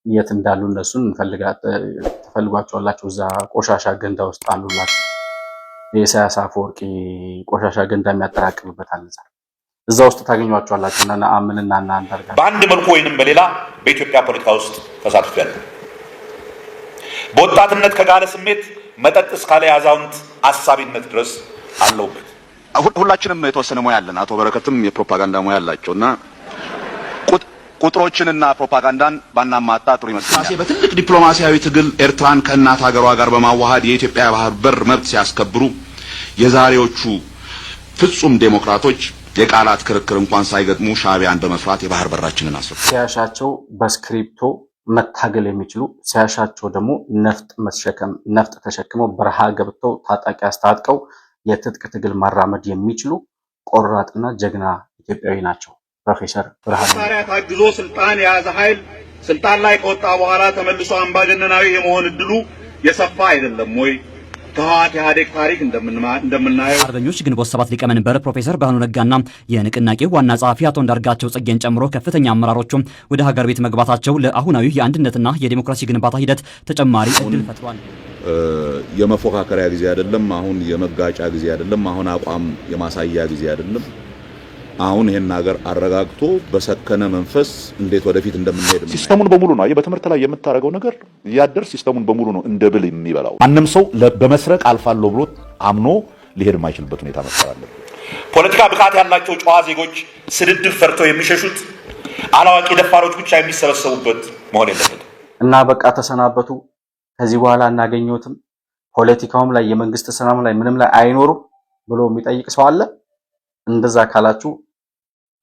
የት እንዳሉ እነሱን ትፈልጓቸዋላችሁ። እዛ ቆሻሻ ገንዳ ውስጥ አሉላችሁ። የኢሳያስ አፈወርቂ ቆሻሻ ገንዳ የሚያጠራቅምበት አለ። እዛ ውስጥ ታገኟቸዋላችሁ። እና ነአምንና አንዳርጋቸው በአንድ መልኩ ወይንም በሌላ በኢትዮጵያ ፖለቲካ ውስጥ ተሳትፌያለሁ። በወጣትነት ከጋለ ስሜት መጠጥ እስካለ ያዛውንት አሳቢነት ድረስ አለውበት። ሁላችንም የተወሰነ ሙያ አለን። አቶ በረከትም የፕሮፓጋንዳ ሙያ አላቸውና ቁጥሮችንና ፕሮፓጋንዳን ባናማታ ጥሩ ይመስላል። በትልቅ ዲፕሎማሲያዊ ትግል ኤርትራን ከእናት ሀገሯ ጋር በማዋሃድ የኢትዮጵያ ባህር በር መብት ሲያስከብሩ የዛሬዎቹ ፍጹም ዴሞክራቶች የቃላት ክርክር እንኳን ሳይገጥሙ ሻዕቢያን በመፍራት የባህር በራችንን አስረፉ። ሲያሻቸው በስክሪፕቶ መታገል የሚችሉ ሲያሻቸው ደግሞ ነፍጥ ተሸክመው በረሃ ገብተው ታጣቂ አስታጥቀው የትጥቅ ትግል ማራመድ የሚችሉ ቆራጥና ጀግና ኢትዮጵያዊ ናቸው። ፕሮፌሰር ብርሃኑ መሳሪያ ታግዞ ስልጣን የያዘ ኃይል ስልጣን ላይ ከወጣ በኋላ ተመልሶ አምባገነናዊ የመሆን እድሉ የሰፋ አይደለም ወይ? ከህወሓት ኢህአዴግ ታሪክ እንደምናየው አርበኞች ግንቦት ሰባት ሊቀመንበር ፕሮፌሰር ብርሃኑ ነጋና የንቅናቄው ዋና ጸሐፊ አቶ አንዳርጋቸው ጽጌን ጨምሮ ከፍተኛ አመራሮቹም ወደ ሀገር ቤት መግባታቸው ለአሁናዊ የአንድነትና የዲሞክራሲ ግንባታ ሂደት ተጨማሪ እድል ፈጥሯል። የመፎካከሪያ ጊዜ አይደለም። አሁን የመጋጫ ጊዜ አይደለም። አሁን አቋም የማሳያ ጊዜ አይደለም። አሁን ይሄን ሀገር አረጋግቶ በሰከነ መንፈስ እንዴት ወደፊት እንደምንሄድ ሲስተሙን በሙሉ ነው። በትምህርት ላይ የምታረገው ነገር ያደር ሲስተሙን በሙሉ ነው እንደ ብል የሚበላው። ማንም ሰው በመስረቅ አልፋለሁ ብሎ አምኖ ሊሄድ የማይችልበት ሁኔታ መፍጠር አለበት። ፖለቲካ ብቃት ያላቸው ጨዋ ዜጎች ስድድብ ፈርተው የሚሸሹት አላዋቂ ደፋሮች ብቻ የሚሰበሰቡበት መሆን የለበትም እና በቃ ተሰናበቱ። ከዚህ በኋላ እናገኘውትም ፖለቲካውም ላይ የመንግስት ስራም ላይ ምንም ላይ አይኖሩም ብሎ የሚጠይቅ ሰው አለ? እንደዛ ካላችሁ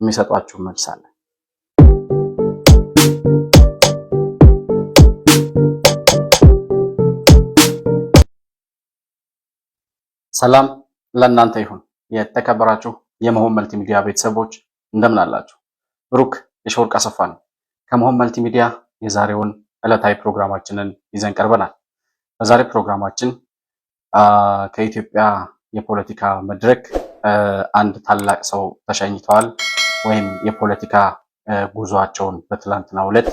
የሚሰጧችሁ መልስ አለ። ሰላም ለእናንተ ይሁን። የተከበራችሁ የመሆን መልቲሚዲያ ቤተሰቦች እንደምን አላችሁ? ብሩክ የሾርቅ አሰፋ ነው ከመሆን መልቲሚዲያ። የዛሬውን ዕለታዊ ፕሮግራማችንን ይዘን ቀርበናል። በዛሬ ፕሮግራማችን ከኢትዮጵያ የፖለቲካ መድረክ አንድ ታላቅ ሰው ተሸኝተዋል ወይም የፖለቲካ ጉዟቸውን በትላንትናው ዕለት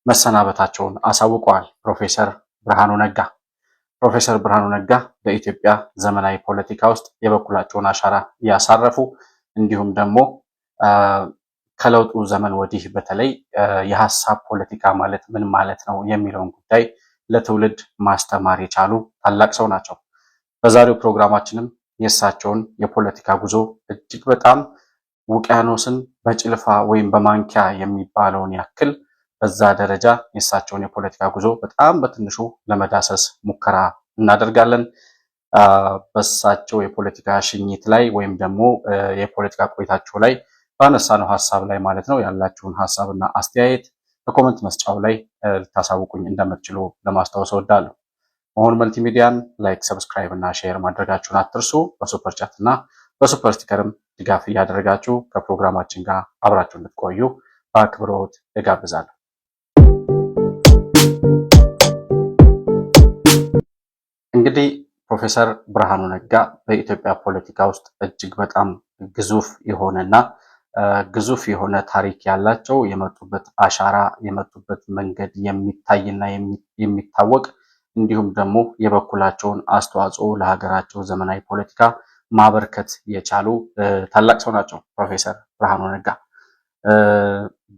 መሰናበታቸውን አሳውቀዋል። ፕሮፌሰር ብርሃኑ ነጋ። ፕሮፌሰር ብርሃኑ ነጋ በኢትዮጵያ ዘመናዊ ፖለቲካ ውስጥ የበኩላቸውን አሻራ እያሳረፉ እንዲሁም ደግሞ ከለውጡ ዘመን ወዲህ በተለይ የሐሳብ ፖለቲካ ማለት ምን ማለት ነው የሚለውን ጉዳይ ለትውልድ ማስተማር የቻሉ ታላቅ ሰው ናቸው። በዛሬው ፕሮግራማችንም የእሳቸውን የፖለቲካ ጉዞ እጅግ በጣም ውቅያኖስን በጭልፋ ወይም በማንኪያ የሚባለውን ያክል በዛ ደረጃ የእሳቸውን የፖለቲካ ጉዞ በጣም በትንሹ ለመዳሰስ ሙከራ እናደርጋለን። በእሳቸው የፖለቲካ ሽኝት ላይ ወይም ደግሞ የፖለቲካ ቆይታቸው ላይ ባነሳነው ሐሳብ ላይ ማለት ነው ያላችሁን ሐሳብና አስተያየት በኮመንት መስጫው ላይ ልታሳውቁኝ እንደምትችሉ ለማስታወስ እወዳለሁ። መሆን መልቲሚዲያን ላይክ፣ ሰብስክራይብ እና ሼር ማድረጋችሁን አትርሱ። በሱፐር ቻት እና በሱፐር ስቲከርም ድጋፍ እያደረጋችሁ ከፕሮግራማችን ጋር አብራችሁ እንድትቆዩ በአክብሮት እጋብዛለሁ። እንግዲህ ፕሮፌሰር ብርሃኑ ነጋ በኢትዮጵያ ፖለቲካ ውስጥ እጅግ በጣም ግዙፍ የሆነና ግዙፍ የሆነ ታሪክ ያላቸው የመጡበት አሻራ የመጡበት መንገድ የሚታይና የሚታወቅ እንዲሁም ደግሞ የበኩላቸውን አስተዋጽኦ ለሀገራቸው ዘመናዊ ፖለቲካ ማበርከት የቻሉ ታላቅ ሰው ናቸው። ፕሮፌሰር ብርሃኑ ነጋ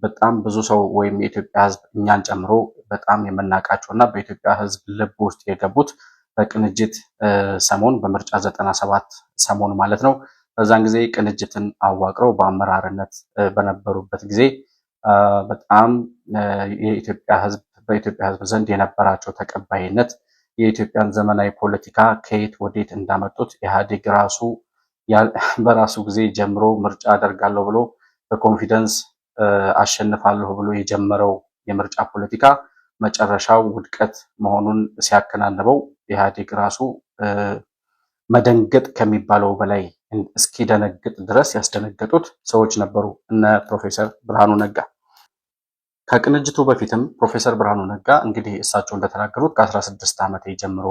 በጣም ብዙ ሰው ወይም የኢትዮጵያ ሕዝብ እኛን ጨምሮ በጣም የምናውቃቸው እና በኢትዮጵያ ሕዝብ ልብ ውስጥ የገቡት በቅንጅት ሰሞን በምርጫ 97 ሰሞን ማለት ነው። በዛን ጊዜ ቅንጅትን አዋቅረው በአመራርነት በነበሩበት ጊዜ በጣም በኢትዮጵያ ሕዝብ ዘንድ የነበራቸው ተቀባይነት የኢትዮጵያን ዘመናዊ ፖለቲካ ከየት ወዴት እንዳመጡት ኢህአዴግ ራሱ በራሱ ጊዜ ጀምሮ ምርጫ አደርጋለሁ ብሎ በኮንፊደንስ አሸንፋለሁ ብሎ የጀመረው የምርጫ ፖለቲካ መጨረሻው ውድቀት መሆኑን ሲያከናንበው ኢህአዴግ ራሱ መደንገጥ ከሚባለው በላይ እስኪደነግጥ ድረስ ያስደነገጡት ሰዎች ነበሩ እነ ፕሮፌሰር ብርሃኑ ነጋ። ከቅንጅቱ በፊትም ፕሮፌሰር ብርሃኑ ነጋ እንግዲህ እሳቸው እንደተናገሩት ከ16 ዓመቴ ጀምሮ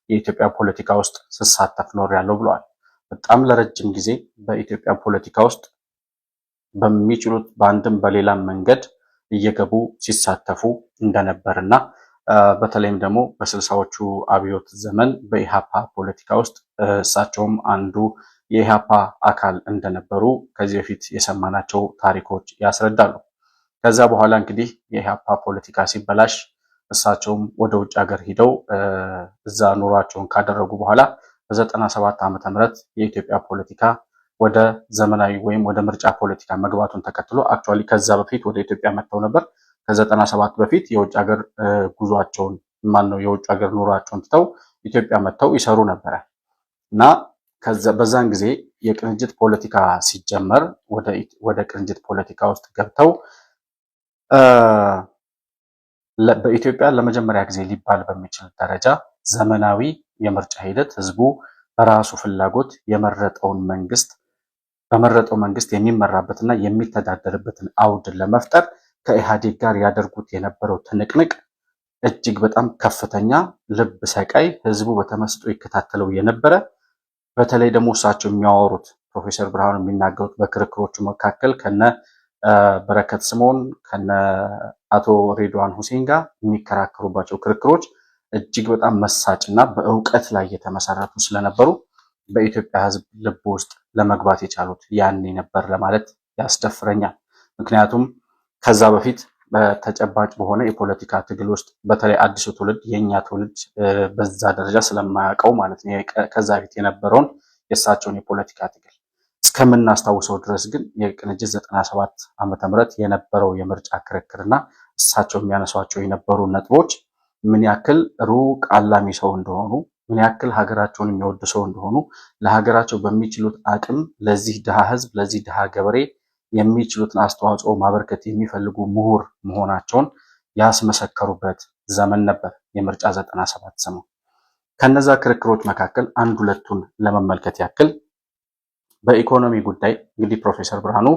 የኢትዮጵያ ፖለቲካ ውስጥ ስሳተፍ ኖሬያለሁ ብለዋል። በጣም ለረጅም ጊዜ በኢትዮጵያ ፖለቲካ ውስጥ በሚችሉት በአንድም በሌላም መንገድ እየገቡ ሲሳተፉ እንደነበርና በተለይም ደግሞ በ60ዎቹ አብዮት ዘመን በኢሃፓ ፖለቲካ ውስጥ እሳቸውም አንዱ የኢሃፓ አካል እንደነበሩ ከዚህ በፊት የሰማናቸው ታሪኮች ያስረዳሉ። ከዛ በኋላ እንግዲህ የኢሃፓ ፖለቲካ ሲበላሽ እሳቸውም ወደ ውጭ ሀገር ሂደው እዛ ኑሯቸውን ካደረጉ በኋላ በ97 ዓመተ ምህረት የኢትዮጵያ ፖለቲካ ወደ ዘመናዊ ወይም ወደ ምርጫ ፖለቲካ መግባቱን ተከትሎ አክቹአሊ ከዛ በፊት ወደ ኢትዮጵያ መጥተው ነበር። ከ97 በፊት የውጭ ሀገር ጉዟቸውን የውጭ ሀገር ኑሯቸውን ትተው ኢትዮጵያ መጥተው ይሰሩ ነበረ እና በዛን ጊዜ የቅንጅት ፖለቲካ ሲጀመር ወደ ቅንጅት ፖለቲካ ውስጥ ገብተው በኢትዮጵያ ለመጀመሪያ ጊዜ ሊባል በሚችል ደረጃ ዘመናዊ የምርጫ ሂደት ህዝቡ በራሱ ፍላጎት በመረጠው መንግስት የሚመራበትና የሚተዳደርበትን አውድ ለመፍጠር ከኢህአዴግ ጋር ያደርጉት የነበረው ትንቅንቅ እጅግ በጣም ከፍተኛ ልብ ሰቃይ ህዝቡ በተመስጦ ይከታተለው የነበረ በተለይ ደግሞ እሳቸው የሚያወሩት ፕሮፌሰር ብርሃኑ የሚናገሩት በክርክሮቹ መካከል ከነ በረከት ስምኦን ከነ አቶ ሬድዋን ሁሴን ጋር የሚከራከሩባቸው ክርክሮች እጅግ በጣም መሳጭና በእውቀት ላይ የተመሰረቱ ስለነበሩ በኢትዮጵያ ህዝብ ልብ ውስጥ ለመግባት የቻሉት ያኔ ነበር ለማለት ያስደፍረኛል። ምክንያቱም ከዛ በፊት በተጨባጭ በሆነ የፖለቲካ ትግል ውስጥ በተለይ አዲሱ ትውልድ የኛ ትውልድ በዛ ደረጃ ስለማያውቀው ማለት ነው ከዛ በፊት የነበረውን የእሳቸውን የፖለቲካ ትግል እስከምናስታውሰው ድረስ ግን የቅንጅት 97 ዓመተ ምህረት የነበረው የምርጫ ክርክርና እሳቸው የሚያነሷቸው የነበሩ ነጥቦች ምን ያክል ሩቅ አላሚ ሰው እንደሆኑ፣ ምን ያክል ሀገራቸውን የሚወዱ ሰው እንደሆኑ፣ ለሀገራቸው በሚችሉት አቅም ለዚህ ድሃ ህዝብ ለዚህ ድሃ ገበሬ የሚችሉትን አስተዋጽኦ ማበርከት የሚፈልጉ ምሁር መሆናቸውን ያስመሰከሩበት ዘመን ነበር የምርጫ 97 ሰሞን። ከነዛ ክርክሮች መካከል አንድ ሁለቱን ለመመልከት ያክል በኢኮኖሚ ጉዳይ እንግዲህ ፕሮፌሰር ብርሃኑ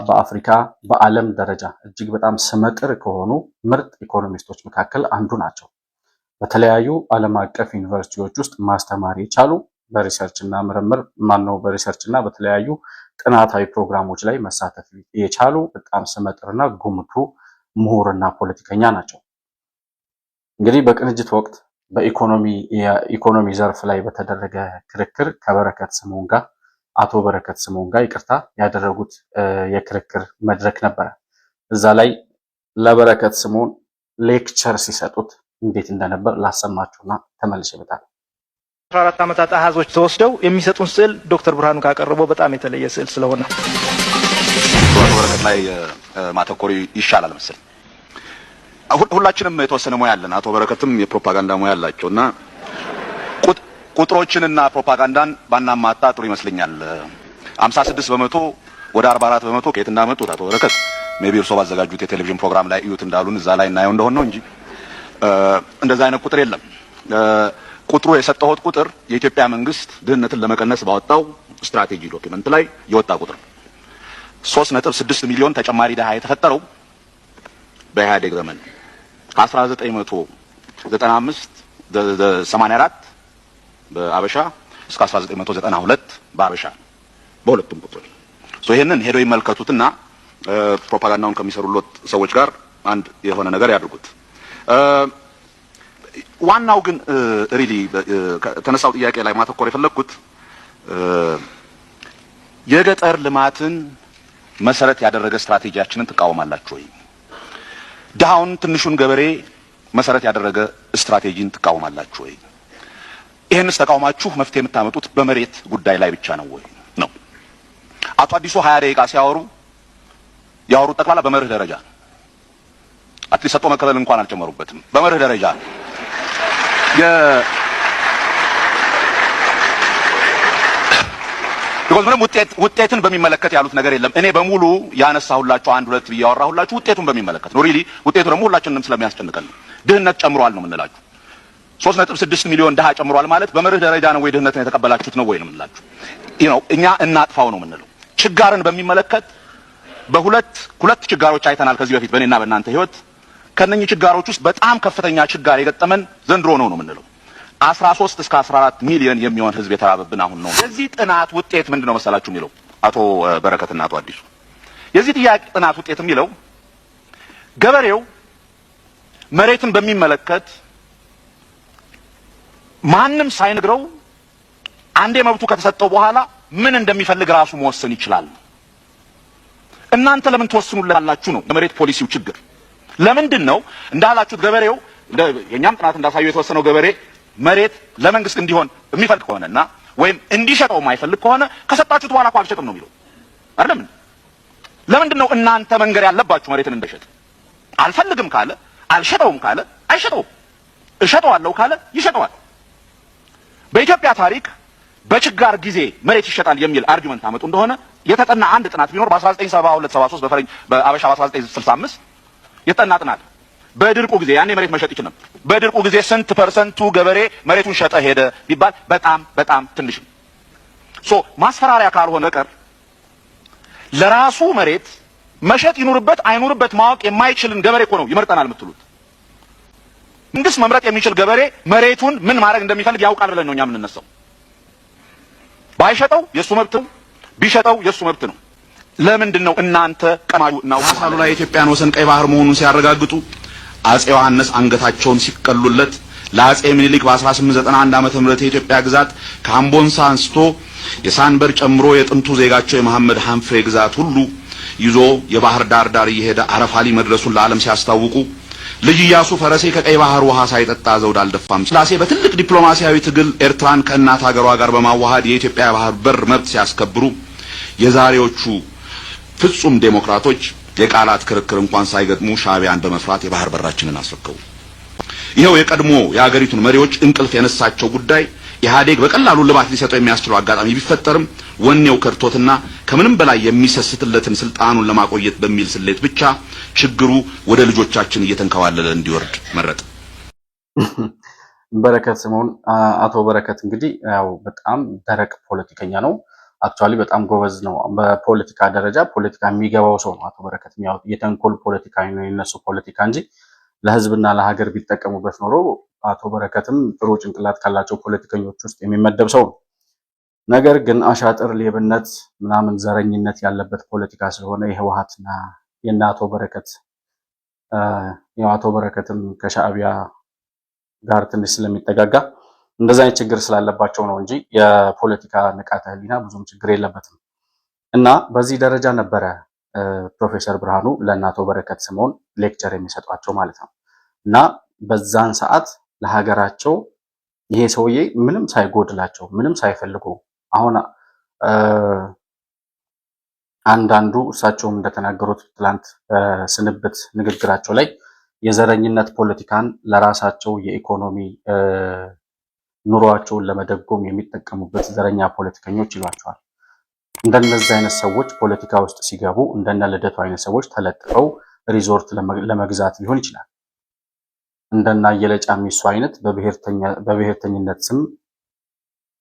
በአፍሪካ በዓለም ደረጃ እጅግ በጣም ስመጥር ከሆኑ ምርጥ ኢኮኖሚስቶች መካከል አንዱ ናቸው። በተለያዩ ዓለም አቀፍ ዩኒቨርሲቲዎች ውስጥ ማስተማር የቻሉ በሪሰርች እና በተለያዩ ጥናታዊ ፕሮግራሞች ላይ መሳተፍ የቻሉ በጣም ስመጥርና ጉምቱ ምሁርና ፖለቲከኛ ናቸው። እንግዲህ በቅንጅት ወቅት በኢኮኖሚ ዘርፍ ላይ በተደረገ ክርክር ከበረከት ስምኦን ጋር አቶ በረከት ስምኦን ጋር ይቅርታ ያደረጉት የክርክር መድረክ ነበረ። እዛ ላይ ለበረከት ስምኦን ሌክቸር ሲሰጡት እንዴት እንደነበር ላሰማችሁና ተመልሼ እመጣለሁ። 14 ዓመታት አሃዞች ተወስደው የሚሰጡን ስዕል ዶክተር ብርሃኑ ካቀረበው በጣም የተለየ ስዕል ስለሆነ በረከት ላይ ማተኮሪ ይሻላል መሰለኝ። ሁላችንም የተወሰነ ሙያ አለን። አቶ በረከትም የፕሮፓጋንዳ ሙያ አላቸውና ቁጥሮችንና ፕሮፓጋንዳን ባናማታ ጥሩ ይመስለኛል። 56 በመቶ ወደ 44 በመቶ ከየት እንዳመጡት አቶ በረከት ሜቢ እርሶ ባዘጋጁት የቴሌቪዥን ፕሮግራም ላይ እዩት እንዳሉን እዛ ላይ እናየው እንደሆነ ነው እንጂ እንደዛ አይነት ቁጥር የለም። ቁጥሩ የሰጠሁት ቁጥር የኢትዮጵያ መንግስት ድህነትን ለመቀነስ ባወጣው ስትራቴጂ ዶክመንት ላይ የወጣ ቁጥር 3.6 ሚሊዮን ተጨማሪ ድሃ የተፈጠረው በኢህአዴግ ዘመን ከ1995-84 በአበሻ እስከ 1992 በአበሻ በሁለቱም ቁጥሮች ይሄንን ሄደው ይመልከቱትና ፕሮፓጋንዳውን ከሚሰሩለት ሰዎች ጋር አንድ የሆነ ነገር ያድርጉት። ዋናው ግን ሪሊ ተነሳው ጥያቄ ላይ ማተኮር የፈለኩት የገጠር ልማትን መሰረት ያደረገ ስትራቴጂያችንን ትቃወማላችሁ ወይ? ድሃውን ትንሹን ገበሬ መሰረት ያደረገ ስትራቴጂን ትቃወማላችሁ ወይ? ይሄንስ ተቃውማችሁ መፍትሄ የምታመጡት በመሬት ጉዳይ ላይ ብቻ ነው ወይ ነው? አቶ አዲሱ 20 ደቂቃ ሲያወሩ ያወሩት ጠቅላላ በመርህ ደረጃ አትሊስት ሰጥቶ መከለል እንኳን አልጨመሩበትም። በመርህ ደረጃ ምንም ውጤትን በሚመለከት ያሉት ነገር የለም። እኔ በሙሉ ያነሳሁላችሁ አንድ ሁለት ያወራሁላችሁ ውጤቱን በሚመለከት ነው። ሪሊ ውጤቱ ደግሞ ሁላችንንም ስለሚያስጨንቀን ድህነት ጨምሯል ነው የምንላችሁ። 3.6 ሚሊዮን ድሃ ጨምሯል ማለት በመርህ ደረጃ ነው ወይ ድህነትን የተቀበላችሁት ነው ወይ ነው የምንላችሁ። እኛ እናጥፋው ነው የምንለው። ችጋርን በሚመለከት ሁለት ችጋሮች አይተናል ከዚህ በፊት በእኔና በእናንተ ህይወት። ከነኚህ ችጋሮች ውስጥ በጣም ከፍተኛ ችጋር የገጠመን ዘንድሮ ነው የምንለው። 13 እስከ 14 ሚሊዮን የሚሆን ህዝብ የተራበብን አሁን ነው። የዚህ ጥናት ውጤት ምንድነው መሰላችሁ የሚለው አቶ በረከትና አቶ አዲሱ፣ የዚህ ጥያቄ ጥናት ውጤት የሚለው ገበሬው መሬትን በሚመለከት ማንም ሳይነግረው አንዴ መብቱ ከተሰጠው በኋላ ምን እንደሚፈልግ ራሱ መወሰን ይችላል። እናንተ ለምን ተወስኑላላችሁ ነው የመሬት ፖሊሲው ችግር። ለምንድን ነው እንዳላችሁት ገበሬው የኛም ጥናት እንዳሳየው የተወሰነው ገበሬ መሬት ለመንግስት እንዲሆን የሚፈልግ ከሆነና ወይም እንዲሸጠው የማይፈልግ ከሆነ ከሰጣችሁት በኋላ እኮ አልሸጥም ነው የሚለው አይደለም? ለምንድን ነው እናንተ መንገር ያለባችሁ መሬትን እንደሸጥ? አልፈልግም ካለ አልሸጠውም ካለ አይሸጠውም፣ እሸጠዋለሁ ካለ ይሸጠዋል። በኢትዮጵያ ታሪክ በችጋር ጊዜ መሬት ይሸጣል የሚል አርጊመንት አመጡ እንደሆነ የተጠና አንድ ጥናት ቢኖር በ1972 73 በፈረንጅ በአበሻ በ1965 የተጠና ጥናት በድርቁ ጊዜ ያኔ መሬት መሸጥ ይችላል። በድርቁ ጊዜ ስንት ፐርሰንቱ ገበሬ መሬቱን ሸጠ ሄደ ቢባል በጣም ትንሽ ነው። ማስፈራሪያ ካልሆነ በቀር ለራሱ መሬት መሸጥ ይኑርበት አይኑርበት ማወቅ የማይችልን ገበሬ እኮ ነው ይመርጠናል የምትሉት። መንግስት መምረጥ የሚችል ገበሬ መሬቱን ምን ማድረግ እንደሚፈልግ ያውቃል ብለን ነው እኛ የምንነሳው። ባይሸጠው የሱ መብት ነው፣ ቢሸጠው የሱ መብት ነው። ለምንድን ነው እናንተ ቀማዩ ነው ሐሳሉ ላይ የኢትዮጵያን ወሰን ቀይ ባህር መሆኑን ሲያረጋግጡ አጼ ዮሐንስ አንገታቸውን ሲቀሉለት ለአጼ ምኒልክ በ1891 ዓመተ ምህረት የኢትዮጵያ ግዛት ከአምቦንሳ አንስቶ የሳንበር ጨምሮ የጥንቱ ዜጋቸው የመሐመድ ሐንፌ ግዛት ሁሉ ይዞ የባህር ዳር እየሄደ አረፋሊ መድረሱን ለዓለም ሲያስታውቁ ልጅ ኢያሱ ፈረሴ ከቀይ ባህር ውሃ ሳይጠጣ ዘውድ አልደፋም ስላሴ በትልቅ ዲፕሎማሲያዊ ትግል ኤርትራን ከእናት ሀገሯ ጋር በማዋሃድ የኢትዮጵያ ባህር በር መብት ሲያስከብሩ የዛሬዎቹ ፍጹም ዴሞክራቶች የቃላት ክርክር እንኳን ሳይገጥሙ ሻዕቢያን በመፍራት የባህር በራችንን አስረከቡ። ይሄው የቀድሞ የሀገሪቱን መሪዎች እንቅልፍ የነሳቸው ጉዳይ ኢህአዴግ በቀላሉ ልባት ሊሰጠው የሚያስችለው አጋጣሚ ቢፈጠርም ወኔው ከርቶትና ከምንም በላይ የሚሰስትለትን ስልጣኑን ለማቆየት በሚል ስሌት ብቻ ችግሩ ወደ ልጆቻችን እየተንከዋለለ እንዲወርድ መረጥ። በረከት ስምኦን አቶ በረከት እንግዲህ ያው በጣም ደረቅ ፖለቲከኛ ነው። አክቹአሊ በጣም ጎበዝ ነው። በፖለቲካ ደረጃ ፖለቲካ የሚገባው ሰው ነው አቶ በረከት። የሚያወጥ የተንኮል ፖለቲካ ነው የነሱ ፖለቲካ እንጂ ለህዝብና ለሀገር ቢጠቀሙበት ኖሮ አቶ በረከትም ጥሩ ጭንቅላት ካላቸው ፖለቲከኞች ውስጥ የሚመደብ ሰው ነው። ነገር ግን አሻጥር፣ ሌብነት፣ ምናምን ዘረኝነት ያለበት ፖለቲካ ስለሆነ የህወሓትና የእነ አቶ በረከት አቶ በረከትም ከሻዕቢያ ጋር ትንሽ ስለሚጠጋጋ እንደዛ አይነት ችግር ስላለባቸው ነው እንጂ የፖለቲካ ንቃተ ህሊና ብዙም ችግር የለበትም። እና በዚህ ደረጃ ነበረ ፕሮፌሰር ብርሃኑ ለእነ አቶ በረከት ስምኦን ሌክቸር የሚሰጧቸው ማለት ነው። እና በዛን ሰዓት ለሀገራቸው ይሄ ሰውዬ ምንም ሳይጎድላቸው ምንም ሳይፈልጉ አሁን አንዳንዱ እሳቸውም እንደተናገሩት ትላንት ስንብት ንግግራቸው ላይ የዘረኝነት ፖለቲካን ለራሳቸው የኢኮኖሚ ኑሯቸውን ለመደጎም የሚጠቀሙበት ዘረኛ ፖለቲከኞች ይሏቸዋል። እንደነዚህ አይነት ሰዎች ፖለቲካ ውስጥ ሲገቡ እንደነ ልደቱ አይነት ሰዎች ተለጥፈው ሪዞርት ለመግዛት ሊሆን ይችላል። እንደና አየለ ጫሚሶ አይነት በብሔርተኝነት ስም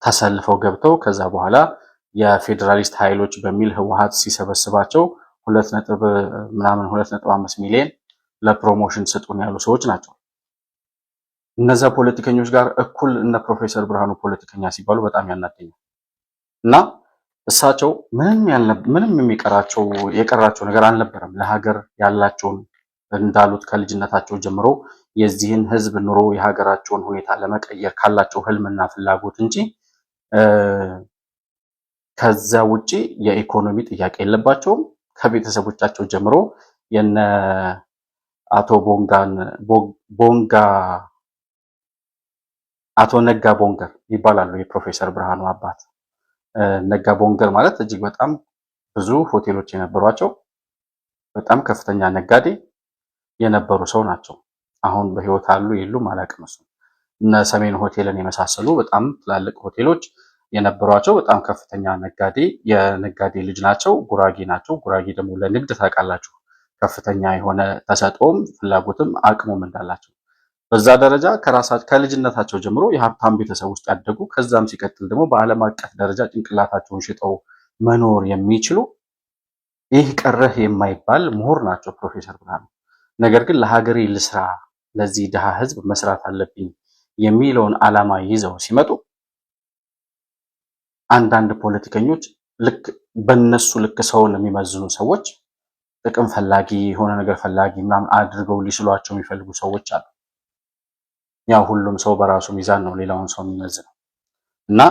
ተሰልፈው ገብተው ከዛ በኋላ የፌዴራሊስት ኃይሎች በሚል ህወሓት ሲሰበስባቸው 2.5 ሚሊዮን ለፕሮሞሽን ስጡን ያሉ ሰዎች ናቸው። እነዛ ፖለቲከኞች ጋር እኩል እነ ፕሮፌሰር ብርሃኑ ፖለቲከኛ ሲባሉ በጣም ያናደኛል። እና እሳቸው ምንም የቀራቸው ነገር አልነበረም። ለሀገር ያላቸውን እንዳሉት ከልጅነታቸው ጀምሮ የዚህን ህዝብ ኑሮ የሀገራቸውን ሁኔታ ለመቀየር ካላቸው ህልምና ፍላጎት እንጂ ከዛ ውጪ የኢኮኖሚ ጥያቄ የለባቸውም። ከቤተሰቦቻቸው ጀምሮ የነ አቶ አቶ ነጋ ቦንገር ይባላሉ የፕሮፌሰር ብርሃኑ አባት። ነጋ ቦንገር ማለት እጅግ በጣም ብዙ ሆቴሎች የነበሯቸው በጣም ከፍተኛ ነጋዴ የነበሩ ሰው ናቸው። አሁን በህይወት አሉ የሉም አላውቅም። እሱ እነ ሰሜን ሆቴልን የመሳሰሉ በጣም ትላልቅ ሆቴሎች የነበሯቸው በጣም ከፍተኛ የነጋዴ ልጅ ናቸው። ጉራጌ ናቸው። ጉራጌ ደግሞ ለንግድ ታውቃላችሁ ከፍተኛ የሆነ ተሰጥኦም ፍላጎትም አቅሙም እንዳላቸው በዛ ደረጃ ከልጅነታቸው ጀምሮ የሀብታም ቤተሰብ ውስጥ ያደጉ ከዛም ሲቀጥል ደግሞ በዓለም አቀፍ ደረጃ ጭንቅላታቸውን ሽጠው መኖር የሚችሉ ይህ ቀረህ የማይባል ምሁር ናቸው ፕሮፌሰር ብርሃኑ። ነገር ግን ለሀገሬ ልስራ፣ ለዚህ ድሃ ህዝብ መስራት አለብኝ የሚለውን ዓላማ ይዘው ሲመጡ አንዳንድ ፖለቲከኞች ልክ በነሱ ልክ ሰውን የሚመዝኑ ሰዎች ጥቅም ፈላጊ የሆነ ነገር ፈላጊ ምናምን አድርገው ሊስሏቸው የሚፈልጉ ሰዎች አሉ። ያው ሁሉም ሰው በራሱ ሚዛን ነው ሌላውን ሰው የሚመዝነው እና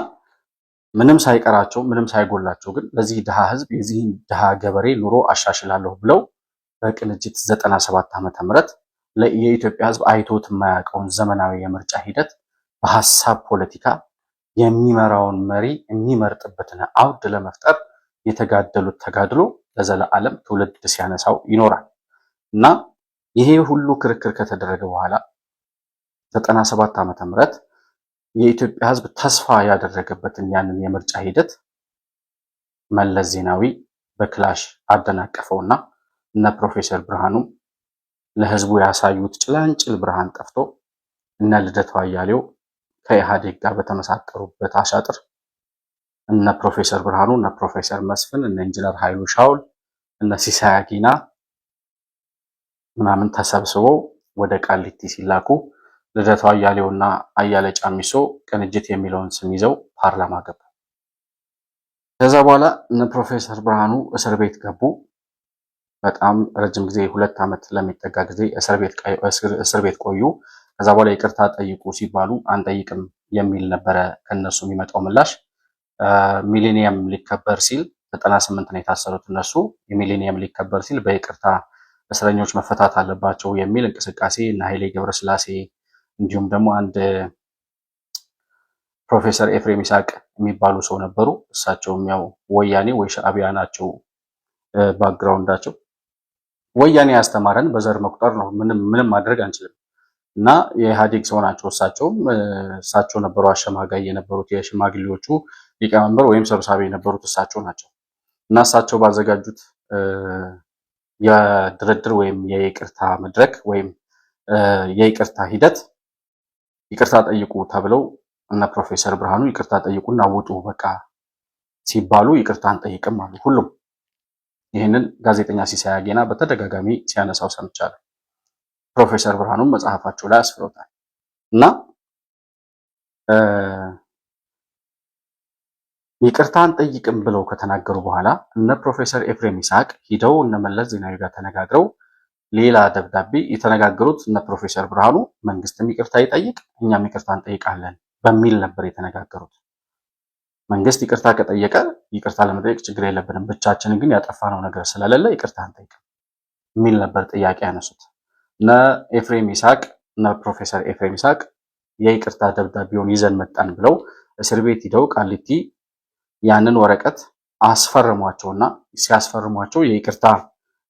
ምንም ሳይቀራቸው ምንም ሳይጎላቸው ግን ለዚህ ድሃ ህዝብ የዚህን ድሃ ገበሬ ኑሮ አሻሽላለሁ ብለው በቅንጅት 97 ዓመተ ምህረት የኢትዮጵያ ህዝብ አይቶት የማያውቀውን ዘመናዊ የምርጫ ሂደት በሐሳብ ፖለቲካ የሚመራውን መሪ የሚመርጥበትን አውድ ለመፍጠር የተጋደሉት ተጋድሎ ለዘላለም ትውልድ ሲያነሳው ይኖራል እና ይሄ ሁሉ ክርክር ከተደረገ በኋላ 97 ዓመተ ምህረት የኢትዮጵያ ህዝብ ተስፋ ያደረገበትን ያንን የምርጫ ሂደት መለስ ዜናዊ በክላሽ አደናቀፈውና እነ ፕሮፌሰር ብርሃኑ ለህዝቡ ያሳዩት ጭላንጭል ብርሃን ጠፍቶ እነ ልደቱ አያሌው ከኢህአዴግ ጋር በተመሳጠሩበት አሻጥር እነ ፕሮፌሰር ብርሃኑ እነ ፕሮፌሰር መስፍን እነ ኢንጂነር ኃይሉ ሻውል እነ ሲሳይ አጊና ምናምን ተሰብስበው ወደ ቃሊቲ ሲላኩ ልደቱ አያሌውና አያለ ጫሚሶ ቅንጅት የሚለውን ስም ይዘው ፓርላማ ገቡ። ከዛ በኋላ እነ ፕሮፌሰር ብርሃኑ እስር ቤት ገቡ። በጣም ረጅም ጊዜ 2 ዓመት ለሚጠጋ ጊዜ እስር ቤት ቆዩ። ከዛ በኋላ ይቅርታ ጠይቁ ሲባሉ አንጠይቅም የሚል ነበረ ከነሱ የሚመጣው ምላሽ። ሚሊኒየም ሊከበር ሲል 98 ነው የታሰሩት እነሱ። የሚሊኒየም ሊከበር ሲል በይቅርታ እስረኞች መፈታት አለባቸው የሚል እንቅስቃሴ እና ኃይሌ ገብረስላሴ እንዲሁም ደግሞ አንድ ፕሮፌሰር ኤፍሬም ይስሐቅ የሚባሉ ሰው ነበሩ። እሳቸውም ያው ወያኔ ወይ ሻዕቢያ ናቸው ባክግራውንዳቸው። ወያኔ ያስተማረን በዘር መቁጠር ነው፣ ምንም ማድረግ አንችልም እና የኢህአዴግ ሰው ናቸው። እሳቸው ነበሩ አሸማጋይ የነበሩት የሽማግሌዎቹ ሊቀመንበር ወይም ሰብሳቢ የነበሩት እሳቸው ናቸው እና እሳቸው ባዘጋጁት የድርድር ወይም የይቅርታ መድረክ ወይም የይቅርታ ሂደት ይቅርታ ጠይቁ ተብለው እነ ፕሮፌሰር ብርሃኑ ይቅርታ ጠይቁና ውጡ በቃ ሲባሉ ይቅርታ አንጠይቅም አሉ ሁሉም። ይህንን ጋዜጠኛ ሲሳይ አጌና በተደጋጋሚ ሲያነሳው ሰምቻለሁ። ፕሮፌሰር ብርሃኑም መጽሐፋቸው ላይ አስፍረውታል እና ይቅርታ አንጠይቅም ብለው ከተናገሩ በኋላ እነ ፕሮፌሰር ኤፍሬም ይስሐቅ ሂደው እነ መለስ ዜናዊ ጋር ተነጋግረው ሌላ ደብዳቤ የተነጋገሩት እነ ፕሮፌሰር ብርሃኑ መንግስትም ይቅርታ ይጠይቅ እኛም ይቅርታ እንጠይቃለን በሚል ነበር የተነጋገሩት። መንግስት ይቅርታ ከጠየቀ ይቅርታ ለመጠየቅ ችግር የለብንም፣ ብቻችንን ግን ያጠፋነው ነገር ስለሌለ ይቅርታ እንጠይቅም የሚል ነበር ጥያቄ ያነሱት። እነ ኤፍሬም ይስሐቅ እነ ፕሮፌሰር ኤፍሬም ይስሐቅ የይቅርታ ደብዳቤውን ይዘን መጣን ብለው እስር ቤት ሂደው ቃሊቲ ያንን ወረቀት አስፈረሟቸውና ሲያስፈርሟቸው የይቅርታ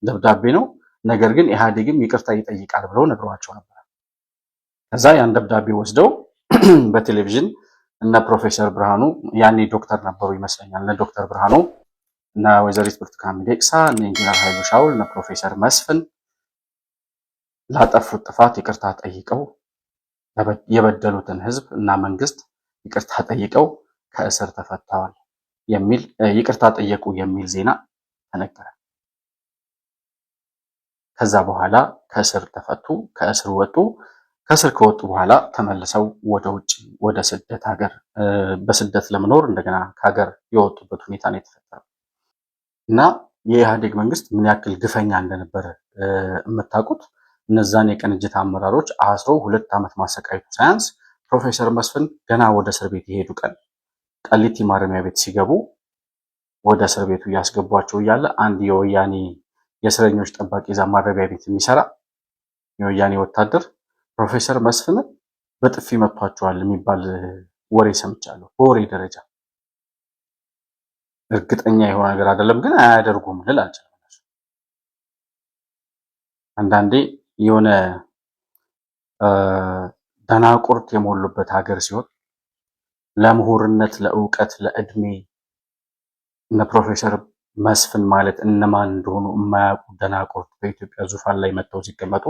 ደብዳቤ ነው፣ ነገር ግን ኢህአዴግም ይቅርታ ይጠይቃል ብለው ነግሯቸው ነበር። ከዛ ያን ደብዳቤ ወስደው በቴሌቪዥን እነ ፕሮፌሰር ብርሃኑ ያኔ ዶክተር ነበሩ ይመስለኛል፣ እነ ዶክተር ብርሃኑ እና ወይዘሪት ብርቱካን ሚደቅሳ እነ ኢንጂነር ኃይሉ ሻውል እነ ፕሮፌሰር መስፍን ላጠፉት ጥፋት ይቅርታ ጠይቀው የበደሉትን ህዝብ እና መንግስት ይቅርታ ጠይቀው ከእስር ተፈተዋል የሚል ይቅርታ ጠየቁ የሚል ዜና ተነገረ። ከዛ በኋላ ከእስር ተፈቱ፣ ከእስር ወጡ። ከእስር ከወጡ በኋላ ተመልሰው ወደ ውጭ ወደ ስደት ሀገር በስደት ለመኖር እንደገና ከሀገር የወጡበት ሁኔታ ነው የተፈጠረው እና የኢህአዴግ መንግስት ምን ያክል ግፈኛ እንደነበረ የምታውቁት እነዛን የቅንጅት አመራሮች አስሮ 2 ዓመት ማሰቃየቱ ሳያንስ ፕሮፌሰር መስፍን ገና ወደ እስር ቤት የሄዱ ቀን ቃሊቲ ማረሚያ ቤት ሲገቡ ወደ እስር ቤቱ እያስገቧቸው እያለ አንድ የወያኔ የእስረኞች ጠባቂ እዛ ማረሚያ ቤት የሚሰራ የወያኔ ወታደር ፕሮፌሰር መስፍን በጥፊ መቷቸዋል የሚባል ወሬ ሰምቻለሁ። በወሬ ደረጃ እርግጠኛ የሆነ ነገር አይደለም፣ ግን አያደርጉም ልል አልችልም። አንዳንዴ የሆነ ደናቁርት የሞሉበት ሀገር ሲሆን ለምሁርነት፣ ለእውቀት፣ ለእድሜ እነ ፕሮፌሰር መስፍን ማለት እነማን እንደሆኑ የማያውቁ ደናቁርት በኢትዮጵያ ዙፋን ላይ መጥተው ሲቀመጡ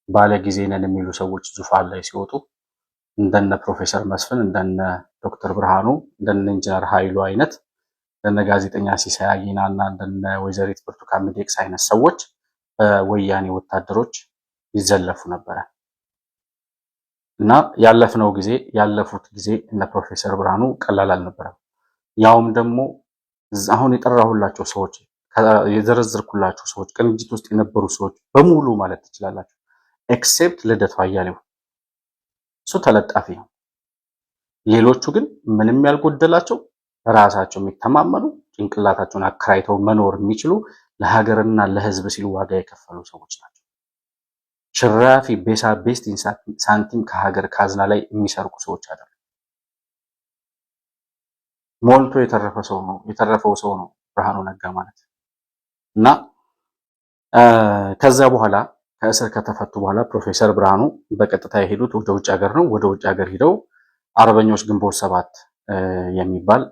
ባለ ጊዜ ነን የሚሉ ሰዎች ዙፋን ላይ ሲወጡ እንደነ ፕሮፌሰር መስፍን እንደነ ዶክተር ብርሃኑ እንደነ ኢንጂነር ኃይሉ አይነት እንደነ ጋዜጠኛ ሲሳይ አጊና እና እንደነ ወይዘሪት ብርቱካን ሚደቅሳ አይነት ሰዎች በወያኔ ወታደሮች ይዘለፉ ነበረ እና ያለፉት ጊዜ እነ ፕሮፌሰር ብርሃኑ ቀላል አልነበረም። ያውም ደግሞ አሁን የጠራሁላቸው ሰዎች የዘረዘርኩላችሁ ሰዎች ቅንጅት ውስጥ የነበሩ ሰዎች በሙሉ ማለት ትችላላችሁ ኤክሴፕት ልደቱ አያሌው እሱ ተለጣፊ ነው። ሌሎቹ ግን ምንም ያልጎደላቸው ራሳቸው የሚተማመኑ ጭንቅላታቸውን አከራይተው መኖር የሚችሉ ለሀገርና ለሕዝብ ሲሉ ዋጋ የከፈሉ ሰዎች ናቸው። ሽራፊ ቤስቲን ሳንቲም ከሀገር ካዝና ላይ የሚሰርቁ ሰዎች አይደሉም። ሞልቶ የተረፈው ሰው ነው ብርሃኑ ነጋ ማለት እና ከዛ በኋላ ከእስር ከተፈቱ በኋላ ፕሮፌሰር ብርሃኑ በቀጥታ የሄዱት ወደ ውጭ ሀገር ነው። ወደ ውጭ ሀገር ሄደው አርበኞች ግንቦት ሰባት የሚባል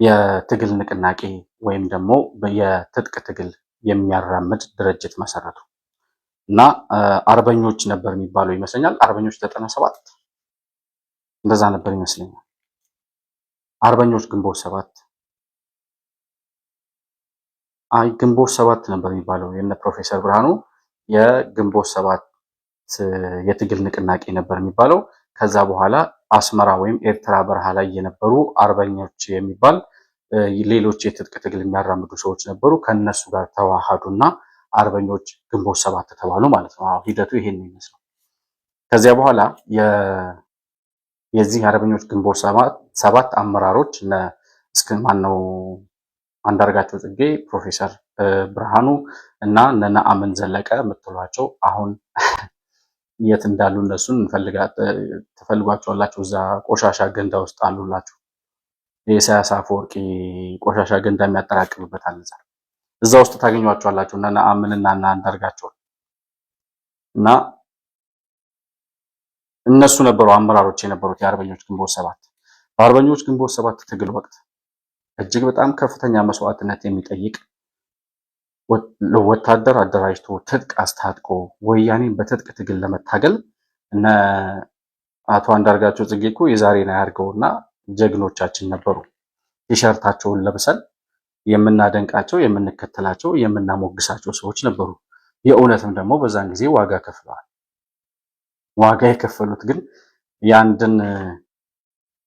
የትግል ንቅናቄ ወይም ደግሞ የትጥቅ ትግል የሚያራምድ ድርጅት መሰረቱ እና አርበኞች ነበር የሚባለው ይመስለኛል። አርበኞች 97 እንደዛ ነበር ይመስለኛል። አርበኞች ግንቦት ሰባት ግንቦት ሰባት ነበር የሚባለው የነ ፕሮፌሰር ብርሃኑ የግንቦት ሰባት የትግል ንቅናቄ ነበር የሚባለው። ከዛ በኋላ አስመራ ወይም ኤርትራ በረሃ ላይ የነበሩ አርበኞች የሚባል ሌሎች የትጥቅ ትግል የሚያራምዱ ሰዎች ነበሩ። ከነሱ ጋር ተዋሃዱና አርበኞች ግንቦት ሰባት ተባሉ ማለት ነው። ሂደቱ ይሄን ይመስላል። ከዚያ በኋላ የዚህ አርበኞች ግንቦት ሰባት አመራሮች ማነው አንዳርጋቸው ጽጌ፣ ፕሮፌሰር ብርሃኑ እና ነአምን ዘለቀ የምትሏቸው አሁን የት እንዳሉ እነሱን ትፈልጓቸዋላችሁ። እዛ ቆሻሻ ገንዳ ውስጥ አሉላችሁ። የኢሳያስ አፈወርቂ ቆሻሻ ገንዳ የሚያጠራቅምበት አለ እዛ ውስጥ ታገኟቸዋላችሁ እና ነአምን እና አንዳርጋቸው እና እነሱ ነበሩ አመራሮች የነበሩት የአርበኞች ግንቦት ሰባት። በአርበኞች ግንቦት ሰባት ትግል ወቅት እጅግ በጣም ከፍተኛ መስዋዕትነት የሚጠይቅ ወታደር አደራጅቶ ትጥቅ አስታጥቆ ወያኔን በትጥቅ ትግል ለመታገል እነ አቶ አንዳርጋቸው ጽጌ እኮ የዛሬን አያርገውና ጀግኖቻችን ነበሩ። ቲሸርታቸውን ለብሰን የምናደንቃቸው፣ የምንከተላቸው፣ የምናሞግሳቸው ሰዎች ነበሩ። የእውነትም ደግሞ በዛን ጊዜ ዋጋ ከፍለዋል። ዋጋ የከፈሉት ግን የአንድን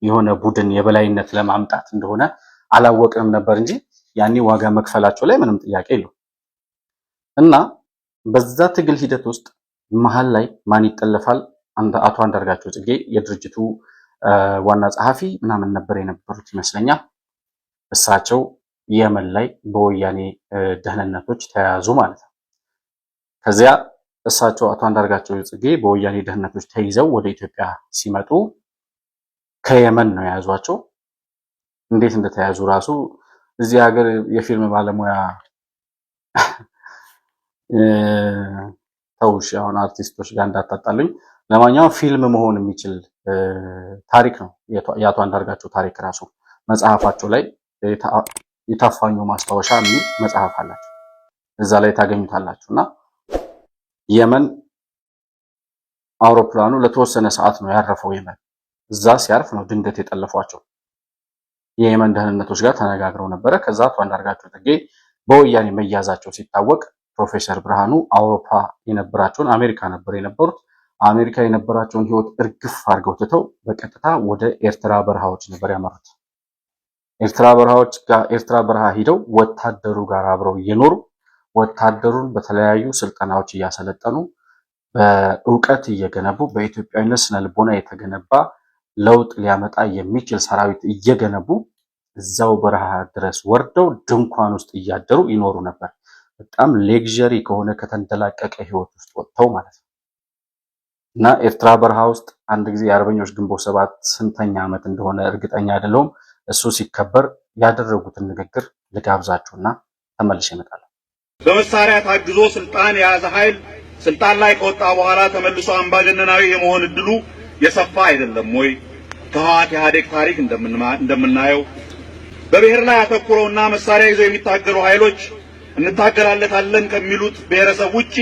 የሆነ ቡድን የበላይነት ለማምጣት እንደሆነ አላወቅንም ነበር እንጂ ያኔ ዋጋ መክፈላቸው ላይ ምንም ጥያቄ የለውም። እና በዛ ትግል ሂደት ውስጥ መሀል ላይ ማን ይጠለፋል? አቶ አንዳርጋቸው ጽጌ የድርጅቱ ዋና ጸሐፊ ምናምን ነበር የነበሩት ይመስለኛል። እሳቸው የመን ላይ በወያኔ ደህንነቶች ተያያዙ ማለት ነው። ከዚያ እሳቸው አቶ አንዳርጋቸው ጽጌ በወያኔ ደህንነቶች ተይዘው ወደ ኢትዮጵያ ሲመጡ ከየመን ነው የያዟቸው። እንዴት እንደተያዙ ራሱ እዚህ ሀገር የፊልም ባለሙያ ተውሽ፣ አሁን አርቲስቶች ጋር እንዳታጣሉኝ። ለማንኛውም ፊልም መሆን የሚችል ታሪክ ነው የአቶ አንዳርጋቸው ታሪክ ራሱ። መጽሐፋቸው ላይ የታፋኙ ማስታወሻ የሚል መጽሐፍ አላቸው፣ እዛ ላይ ታገኙታላችሁ። እና የመን አውሮፕላኑ ለተወሰነ ሰዓት ነው ያረፈው የመን። እዛ ሲያርፍ ነው ድንገት የጠለፏቸው። የየመን ደህንነቶች ጋር ተነጋግረው ነበረ። ከዛ አቶ አንዳርጋቸው ጽጌ በወያኔ መያዛቸው ሲታወቅ ፕሮፌሰር ብርሃኑ አውሮፓ የነበራቸውን አሜሪካ ነበር የነበሩት። አሜሪካ የነበራቸውን ሕይወት እርግፍ አድርገው ትተው በቀጥታ ወደ ኤርትራ በረሃዎች ነበር ያመሩት። ኤርትራ በረሃ ሂደው ወታደሩ ጋር አብረው እየኖሩ ወታደሩን በተለያዩ ስልጠናዎች እያሰለጠኑ በእውቀት እየገነቡ በኢትዮጵያዊነት ስነልቦና የተገነባ ለውጥ ሊያመጣ የሚችል ሰራዊት እየገነቡ እዛው በረሃ ድረስ ወርደው ድንኳን ውስጥ እያደሩ ይኖሩ ነበር። በጣም ሌግዠሪ ከሆነ ከተንደላቀቀ ህይወት ውስጥ ወጥተው ማለት ነው። እና ኤርትራ በረሃ ውስጥ አንድ ጊዜ የአርበኞች ግንቦት ሰባት ስንተኛ ዓመት እንደሆነ እርግጠኛ አይደለሁም፣ እሱ ሲከበር ያደረጉትን ንግግር ልጋብዛችሁና ተመልሼ እመጣለሁ። በመሳሪያ ታግዞ ስልጣን የያዘ ኃይል ስልጣን ላይ ከወጣ በኋላ ተመልሶ አምባገነናዊ የመሆን እድሉ የሰፋ አይደለም ወይ? ከህወሓት ኢህአዴግ ታሪክ እንደምናየው በብሔር ላይ አተኩረውና መሳሪያ ይዘው የሚታገሉ ኃይሎች እንታገላለታለን ከሚሉት ብሔረሰብ ውጪ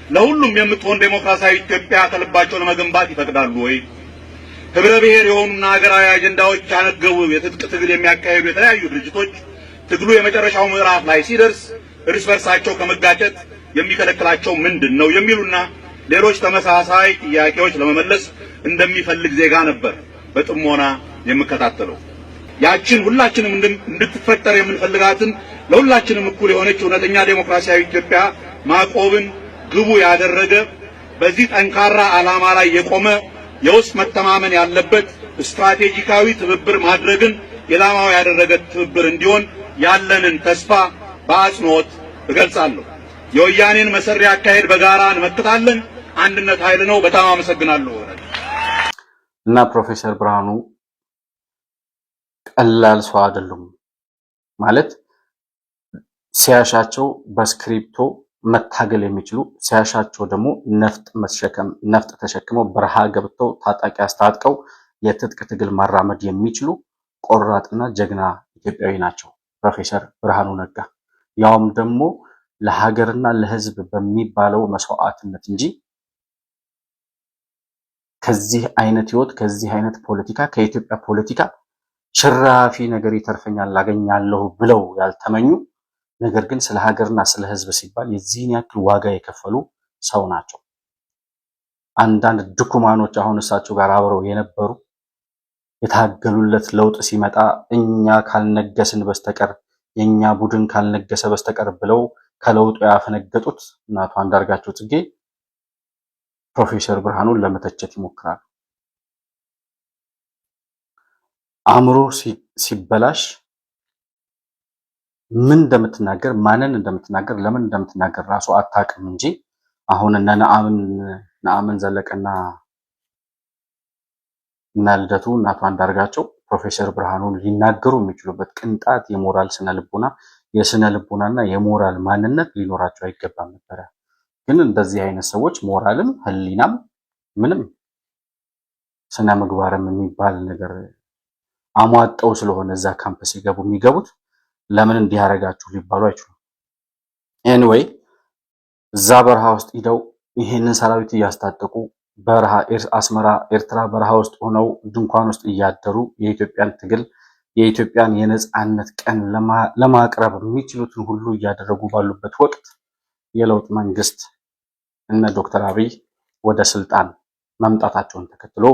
ለሁሉም የምትሆን ዴሞክራሲያዊ ኢትዮጵያ ከልባቸው ለመገንባት ይፈቅዳሉ ወይ? ህብረ ብሔር የሆኑና ሀገራዊ አጀንዳዎች ያነገቡ የትጥቅ ትግል የሚያካሂዱ የተለያዩ ድርጅቶች ትግሉ የመጨረሻው ምዕራፍ ላይ ሲደርስ እርስ በርሳቸው ከመጋጨት የሚከለክላቸው ምንድን ነው? የሚሉና ሌሎች ተመሳሳይ ጥያቄዎች ለመመለስ እንደሚፈልግ ዜጋ ነበር በጥሞና የምከታተለው። ያችን ሁላችንም እንድትፈጠር የምንፈልጋትን ለሁላችንም እኩል የሆነች እውነተኛ ዴሞክራሲያዊ ኢትዮጵያ ማቆብን ግቡ ያደረገ በዚህ ጠንካራ ዓላማ ላይ የቆመ የውስጥ መተማመን ያለበት ስትራቴጂካዊ ትብብር ማድረግን ኢላማው ያደረገ ትብብር እንዲሆን ያለንን ተስፋ በአጽንኦት እገልጻለሁ። የወያኔን መሰሪ አካሄድ በጋራ እንመክታለን። አንድነት ኃይል ነው። በጣም አመሰግናለሁ። እና ፕሮፌሰር ብርሃኑ ቀላል ሰው አይደሉም ማለት ሲያሻቸው በስክሪፕቶ መታገል የሚችሉ ሲያሻቸው ደግሞ ነፍጥ ተሸክመው በረሃ ገብተው ታጣቂ አስታጥቀው የትጥቅ ትግል ማራመድ የሚችሉ ቆራጥና ጀግና ኢትዮጵያዊ ናቸው ፕሮፌሰር ብርሃኑ ነጋ። ያውም ደግሞ ለሀገርና ለሕዝብ በሚባለው መስዋዕትነት እንጂ ከዚህ አይነት ህይወት ከዚህ አይነት ፖለቲካ ከኢትዮጵያ ፖለቲካ ሽራፊ ነገር ይተርፈኛል ላገኛለሁ ብለው ያልተመኙ ነገር ግን ስለ ሀገርና ስለ ሕዝብ ሲባል የዚህን ያክል ዋጋ የከፈሉ ሰው ናቸው። አንዳንድ ድኩማኖች አሁን እሳቸው ጋር አብረው የነበሩ የታገሉለት ለውጥ ሲመጣ እኛ ካልነገስን በስተቀር የኛ ቡድን ካልነገሰ በስተቀር ብለው ከለውጡ ያፈነገጡት እናቷ አንዳርጋቸው ጽጌ ፕሮፌሰር ብርሃኑን ለመተቸት ይሞክራሉ። አእምሮ ሲበላሽ ምን እንደምትናገር ማንን እንደምትናገር ለምን እንደምትናገር ራሱ አታውቅም እንጂ አሁን እነ ነአምን ዘለቀና እና ልደቱ እናቷ አንዳርጋቸው ፕሮፌሰር ብርሃኑን ሊናገሩ የሚችሉበት ቅንጣት የሞራል የስነ ልቦናና የሞራል ማንነት ሊኖራቸው አይገባም ነበረ። ግን እንደዚህ አይነት ሰዎች ሞራልም ህሊናም ምንም ስነ ምግባርም የሚባል ነገር አሟጠው ስለሆነ እዛ ካምፕስ ሲገቡ የሚገቡት ለምን እንዲህ ያደርጋችሁ ሊባሉ አይችሉም። ኤኒዌይ እዛ በረሃ ውስጥ ሄደው ይሄንን ሰራዊት እያስታጠቁ በረሃ አስመራ ኤርትራ በረሃ ውስጥ ሆነው ድንኳን ውስጥ እያደሩ የኢትዮጵያን ትግል የኢትዮጵያን የነጻነት ቀን ለማቅረብ የሚችሉትን ሁሉ እያደረጉ ባሉበት ወቅት የለውጥ መንግስት እነ ዶክተር አብይ ወደ ስልጣን መምጣታቸውን ተከትሎ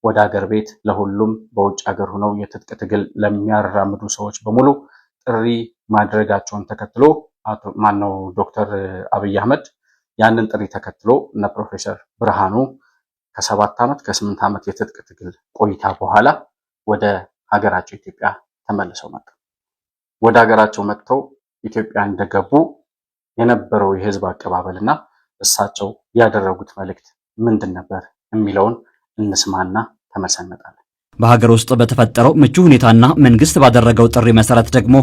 ወደ ሀገር ቤት ለሁሉም በውጭ ሀገር ሆነው የትጥቅ ትግል ለሚያራምዱ ሰዎች በሙሉ ጥሪ ማድረጋቸውን ተከትሎ ዶክተር አብይ አህመድ ያንን ጥሪ ተከትሎ እነ ፕሮፌሰር ብርሃኑ ከ7 ዓመት ከ8 ዓመት የትጥቅ ትግል ቆይታ በኋላ ወደ ሀገራቸው ኢትዮጵያ ተመልሰው መጡ። ወደ ሀገራቸው መጥተው ኢትዮጵያ እንደገቡ የነበረው የህዝብ አቀባበልና እሳቸው ያደረጉት መልእክት ምንድን ነበር የሚለውን እንስማና ተመልሰን እንመጣለን። በሀገር ውስጥ በተፈጠረው ምቹ ሁኔታና መንግስት ባደረገው ጥሪ መሰረት ደግሞ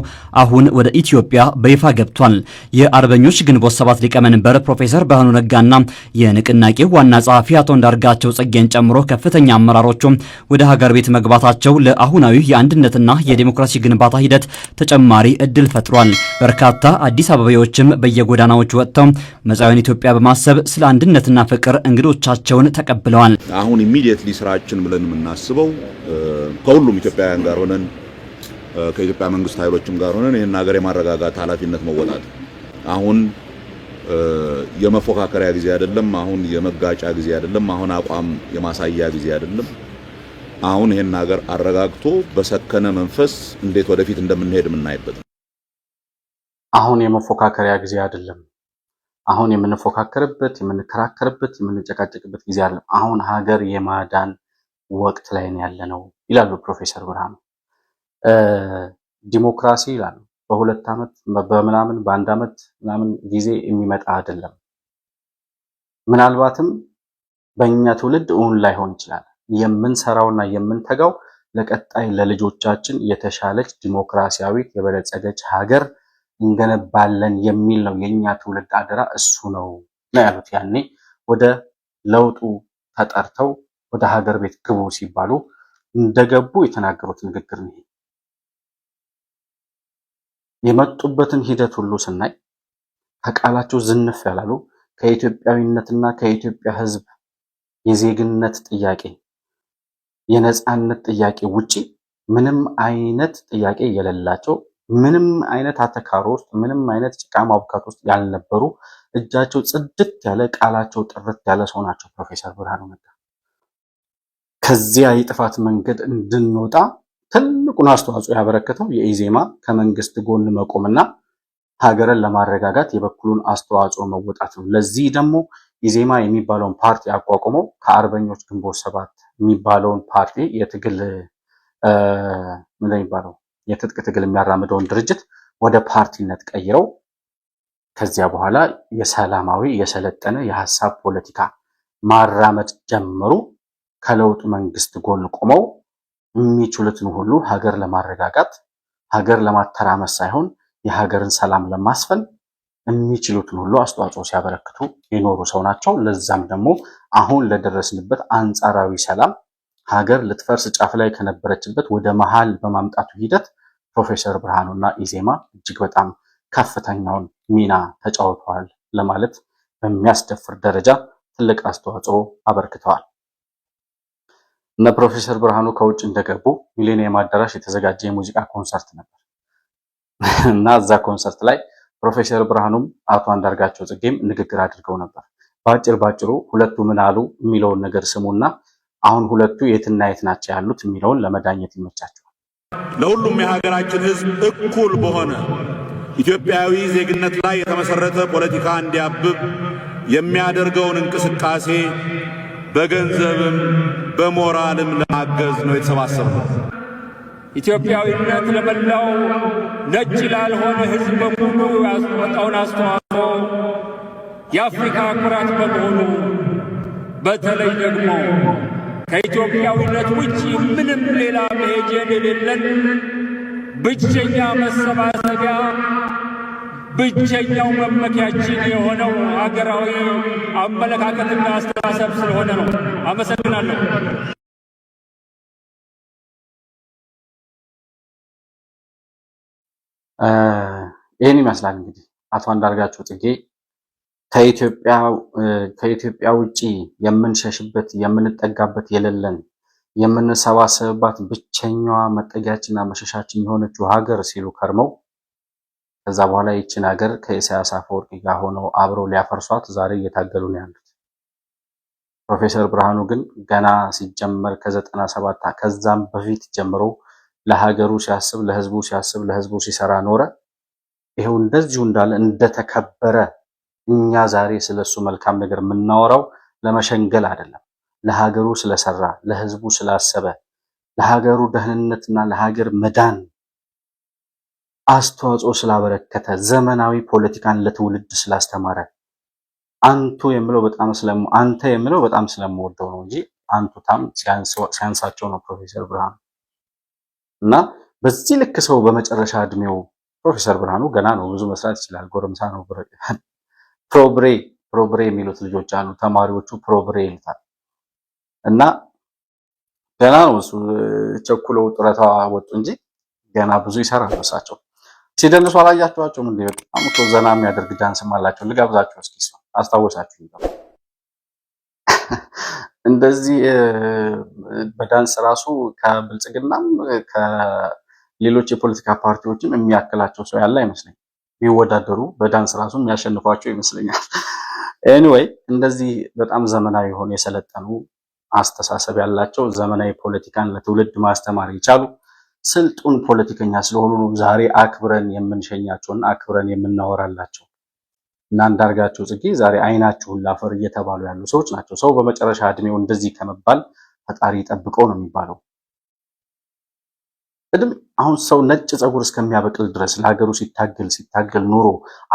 አሁን ወደ ኢትዮጵያ በይፋ ገብቷል። የአርበኞች ግንቦት 7 ሊቀመንበር ፕሮፌሰር ብርሃኑ ነጋና የንቅናቄው ዋና ጸሐፊ አቶ አንዳርጋቸው ጽጌን ጨምሮ ከፍተኛ አመራሮቹ ወደ ሀገር ቤት መግባታቸው ለአሁናዊ የአንድነትና የዲሞክራሲ ግንባታ ሂደት ተጨማሪ እድል ፈጥሯል። በርካታ አዲስ አበባዎችም በየጎዳናዎቹ ወጥተው መጻኢውን ኢትዮጵያ በማሰብ ስለ አንድነትና ፍቅር እንግዶቻቸውን ተቀብለዋል። አሁን ኢሚዲየትሊ ስራችን ብለን የምናስበው ከሁሉም ኢትዮጵያውያን ጋር ሆነን ከኢትዮጵያ መንግስት ኃይሎችም ጋር ሆነን ይህን ሀገር የማረጋጋት ኃላፊነት መወጣት። አሁን የመፎካከሪያ ጊዜ አይደለም። አሁን የመጋጫ ጊዜ አይደለም። አሁን አቋም የማሳያ ጊዜ አይደለም። አሁን ይህን ሀገር አረጋግቶ በሰከነ መንፈስ እንዴት ወደፊት እንደምንሄድ የምናይበት። አሁን የመፎካከሪያ ጊዜ አይደለም። አሁን የምንፎካከርበት፣ የምንከራከርበት፣ የምንጨቃጨቅበት ጊዜ አይደለም። አሁን ሀገር የማዳን ወቅት ላይ ያለነው ይላሉ ፕሮፌሰር ብርሃኑ። ዲሞክራሲ ይላሉ በ2 ዓመት በምናምን በ1 ዓመት ምናምን ጊዜ የሚመጣ አይደለም። ምናልባትም በእኛ ትውልድ እውን ላይሆን ይችላል። የምንሰራውና የምንተጋው ለቀጣይ ለልጆቻችን የተሻለች ዲሞክራሲያዊት የበለጸገች ሀገር እንገነባለን የሚል ነው የኛ ትውልድ አደራ እሱ ነው ያሉት። ያኔ ወደ ለውጡ ተጠርተው ወደ ሀገር ቤት ግቡ ሲባሉ እንደገቡ የተናገሩት ንግግር ነው። የመጡበትን ሂደት ሁሉ ስናይ ከቃላቸው ዝንፍ ያላሉ ከኢትዮጵያዊነትና ከኢትዮጵያ ሕዝብ የዜግነት ጥያቄ የነጻነት ጥያቄ ውጪ ምንም አይነት ጥያቄ የሌላቸው ምንም አይነት አተካሮ ውስጥ ምንም አይነት ጭቃ ማቡካት ውስጥ ያልነበሩ እጃቸው ጽድት ያለ ቃላቸው ጥርት ያለ ሰው ናቸው ፕሮፌሰር ብርሃኑ ነጋ። ከዚያ የጥፋት መንገድ እንድንወጣ ትልቁን አስተዋጽኦ ያበረከተው የኢዜማ ከመንግስት ጎን መቆምና ሀገርን ለማረጋጋት የበኩሉን አስተዋጽኦ መወጣት ነው። ለዚህ ደግሞ ኢዜማ የሚባለውን ፓርቲ አቋቁመው ከአርበኞች ግንቦት ሰባት የሚባለውን ፓርቲ የትግል የትጥቅ ትግል የሚያራምደውን ድርጅት ወደ ፓርቲነት ቀይረው ከዚያ በኋላ የሰላማዊ የሰለጠነ የሐሳብ ፖለቲካ ማራመድ ጀመሩ። ከለውጡ መንግስት ጎን ቆመው የሚችሉትን ሁሉ ሀገር ለማረጋጋት ሀገር ለማተራመስ ሳይሆን የሀገርን ሰላም ለማስፈን የሚችሉትን ሁሉ አስተዋጽኦ ሲያበረክቱ የኖሩ ሰው ናቸው። ለዛም ደግሞ አሁን ለደረስንበት አንጻራዊ ሰላም ሀገር ልትፈርስ ጫፍ ላይ ከነበረችበት ወደ መሃል በማምጣቱ ሂደት ፕሮፌሰር ብርሃኑና ኢዜማ እጅግ በጣም ከፍተኛውን ሚና ተጫውተዋል ለማለት በሚያስደፍር ደረጃ ትልቅ አስተዋጽኦ አበርክተዋል። እነ ፕሮፌሰር ብርሃኑ ከውጭ እንደገቡ ሚሌኒየም አዳራሽ የተዘጋጀ የሙዚቃ ኮንሰርት ነበር እና እዛ ኮንሰርት ላይ ፕሮፌሰር ብርሃኑም አቶ አንዳርጋቸው ጽጌም ንግግር አድርገው ነበር። ባጭሩ ሁለቱ ምን አሉ የሚለውን ነገር ስሙና አሁን ሁለቱ የትና የት ናቸው ያሉት የሚለውን ለመዳኘት ይመቻቸዋል። ለሁሉም የሀገራችን ሕዝብ እኩል በሆነ ኢትዮጵያዊ ዜግነት ላይ የተመሰረተ ፖለቲካ እንዲያብብ የሚያደርገውን እንቅስቃሴ በገንዘብም በሞራልም ለማገዝ ነው የተሰባሰበው። ኢትዮጵያዊነት ለመላው ነጭ ላልሆነ ሕዝብ በሙሉ ያስወጣውን አስተዋጽኦ የአፍሪካ ኩራት በመሆኑ በተለይ ደግሞ ከኢትዮጵያዊነት ውጪ ምንም ሌላ መሄጃ የሌለን ብቸኛ መሰባሰቢያ ብቸኛው መመኪያችን የሆነው ሀገራዊ አመለካከትና አስተሳሰብ ስለሆነ ነው። አመሰግናለሁ። ይህን ይመስላል እንግዲህ አቶ አንዳርጋቸው ጽጌ ከኢትዮጵያ ውጪ የምንሸሽበት የምንጠጋበት የሌለን የምንሰባሰብባት ብቸኛዋ መጠጊያችንና መሸሻችን የሆነችው ሀገር ሲሉ ከርመው ከዛ በኋላ ይችን ሀገር ከኢሳያስ አፈወርቂ ጋር ሆነው አብረው ሊያፈርሷት ዛሬ እየታገሉ ነው ያሉት። ፕሮፌሰር ብርሃኑ ግን ገና ሲጀመር ከ97 ከዛም በፊት ጀምሮ ለሀገሩ ሲያስብ ለህዝቡ ሲያስብ ለህዝቡ ሲሰራ ኖረ። ይሄው እንደዚሁ እንዳለ እንደተከበረ እኛ ዛሬ ስለሱ መልካም ነገር የምናወራው ለመሸንገል አይደለም። ለሀገሩ ስለሰራ ለህዝቡ ስላሰበ ለሀገሩ ደህንነትና ለሀገር መዳን አስተዋጽኦ ስላበረከተ ዘመናዊ ፖለቲካን ለትውልድ ስላስተማረ አንተ የምለው በጣም ስለምወደው ነው እንጂ አንቱታም ሲያንሳቸው ነው ፕሮፌሰር ብርሃኑ። እና በዚህ ልክ ሰው በመጨረሻ እድሜው ፕሮፌሰር ብርሃኑ ገና ነው፣ ብዙ መስራት ይችላል፣ ጎረምሳ ነው። ፕሮብሬ የሚሉት ልጆች አሉ፣ ተማሪዎቹ ፕሮብሬ ይሉታል። እና ገና ነው እሱ፣ ቸኩለው ጡረታ ወጡ እንጂ ገና ብዙ ይሰራሉ። እሳቸው ሲደንሱ አላያችኋቸውም እንዴ? በጣም እኮ ዘና የሚያደርግ ዳንስም አላቸው። ልጋብዛችሁ እስኪ፣ እሱ አስታወሳችሁ ይላል። እንደዚህ በዳንስ ራሱ ከብልጽግናም ከሌሎች የፖለቲካ ፓርቲዎችም የሚያክላቸው ሰው ያለ አይመስለኝም። ቢወዳደሩ በዳንስ ራሱ የሚያሸንፏቸው ይመስለኛል። ኤኒዌይ እንደዚህ በጣም ዘመናዊ የሆኑ የሰለጠኑ አስተሳሰብ ያላቸው ዘመናዊ ፖለቲካን ለትውልድ ማስተማር የቻሉ ስልጡን ፖለቲከኛ ስለሆኑ ነው ዛሬ አክብረን የምንሸኛቸውና አክብረን የምናወራላቸው። እና አንዳርጋቸው ጽጌ ዛሬ አይናችሁን ላፈር እየተባሉ ያሉ ሰዎች ናቸው። ሰው በመጨረሻ እድሜው እንደዚህ ከመባል ፈጣሪ ጠብቀው ነው የሚባለው። አሁን ሰው ነጭ ፀጉር እስከሚያበቅል ድረስ ለሀገሩ ሲታገል ኑሮ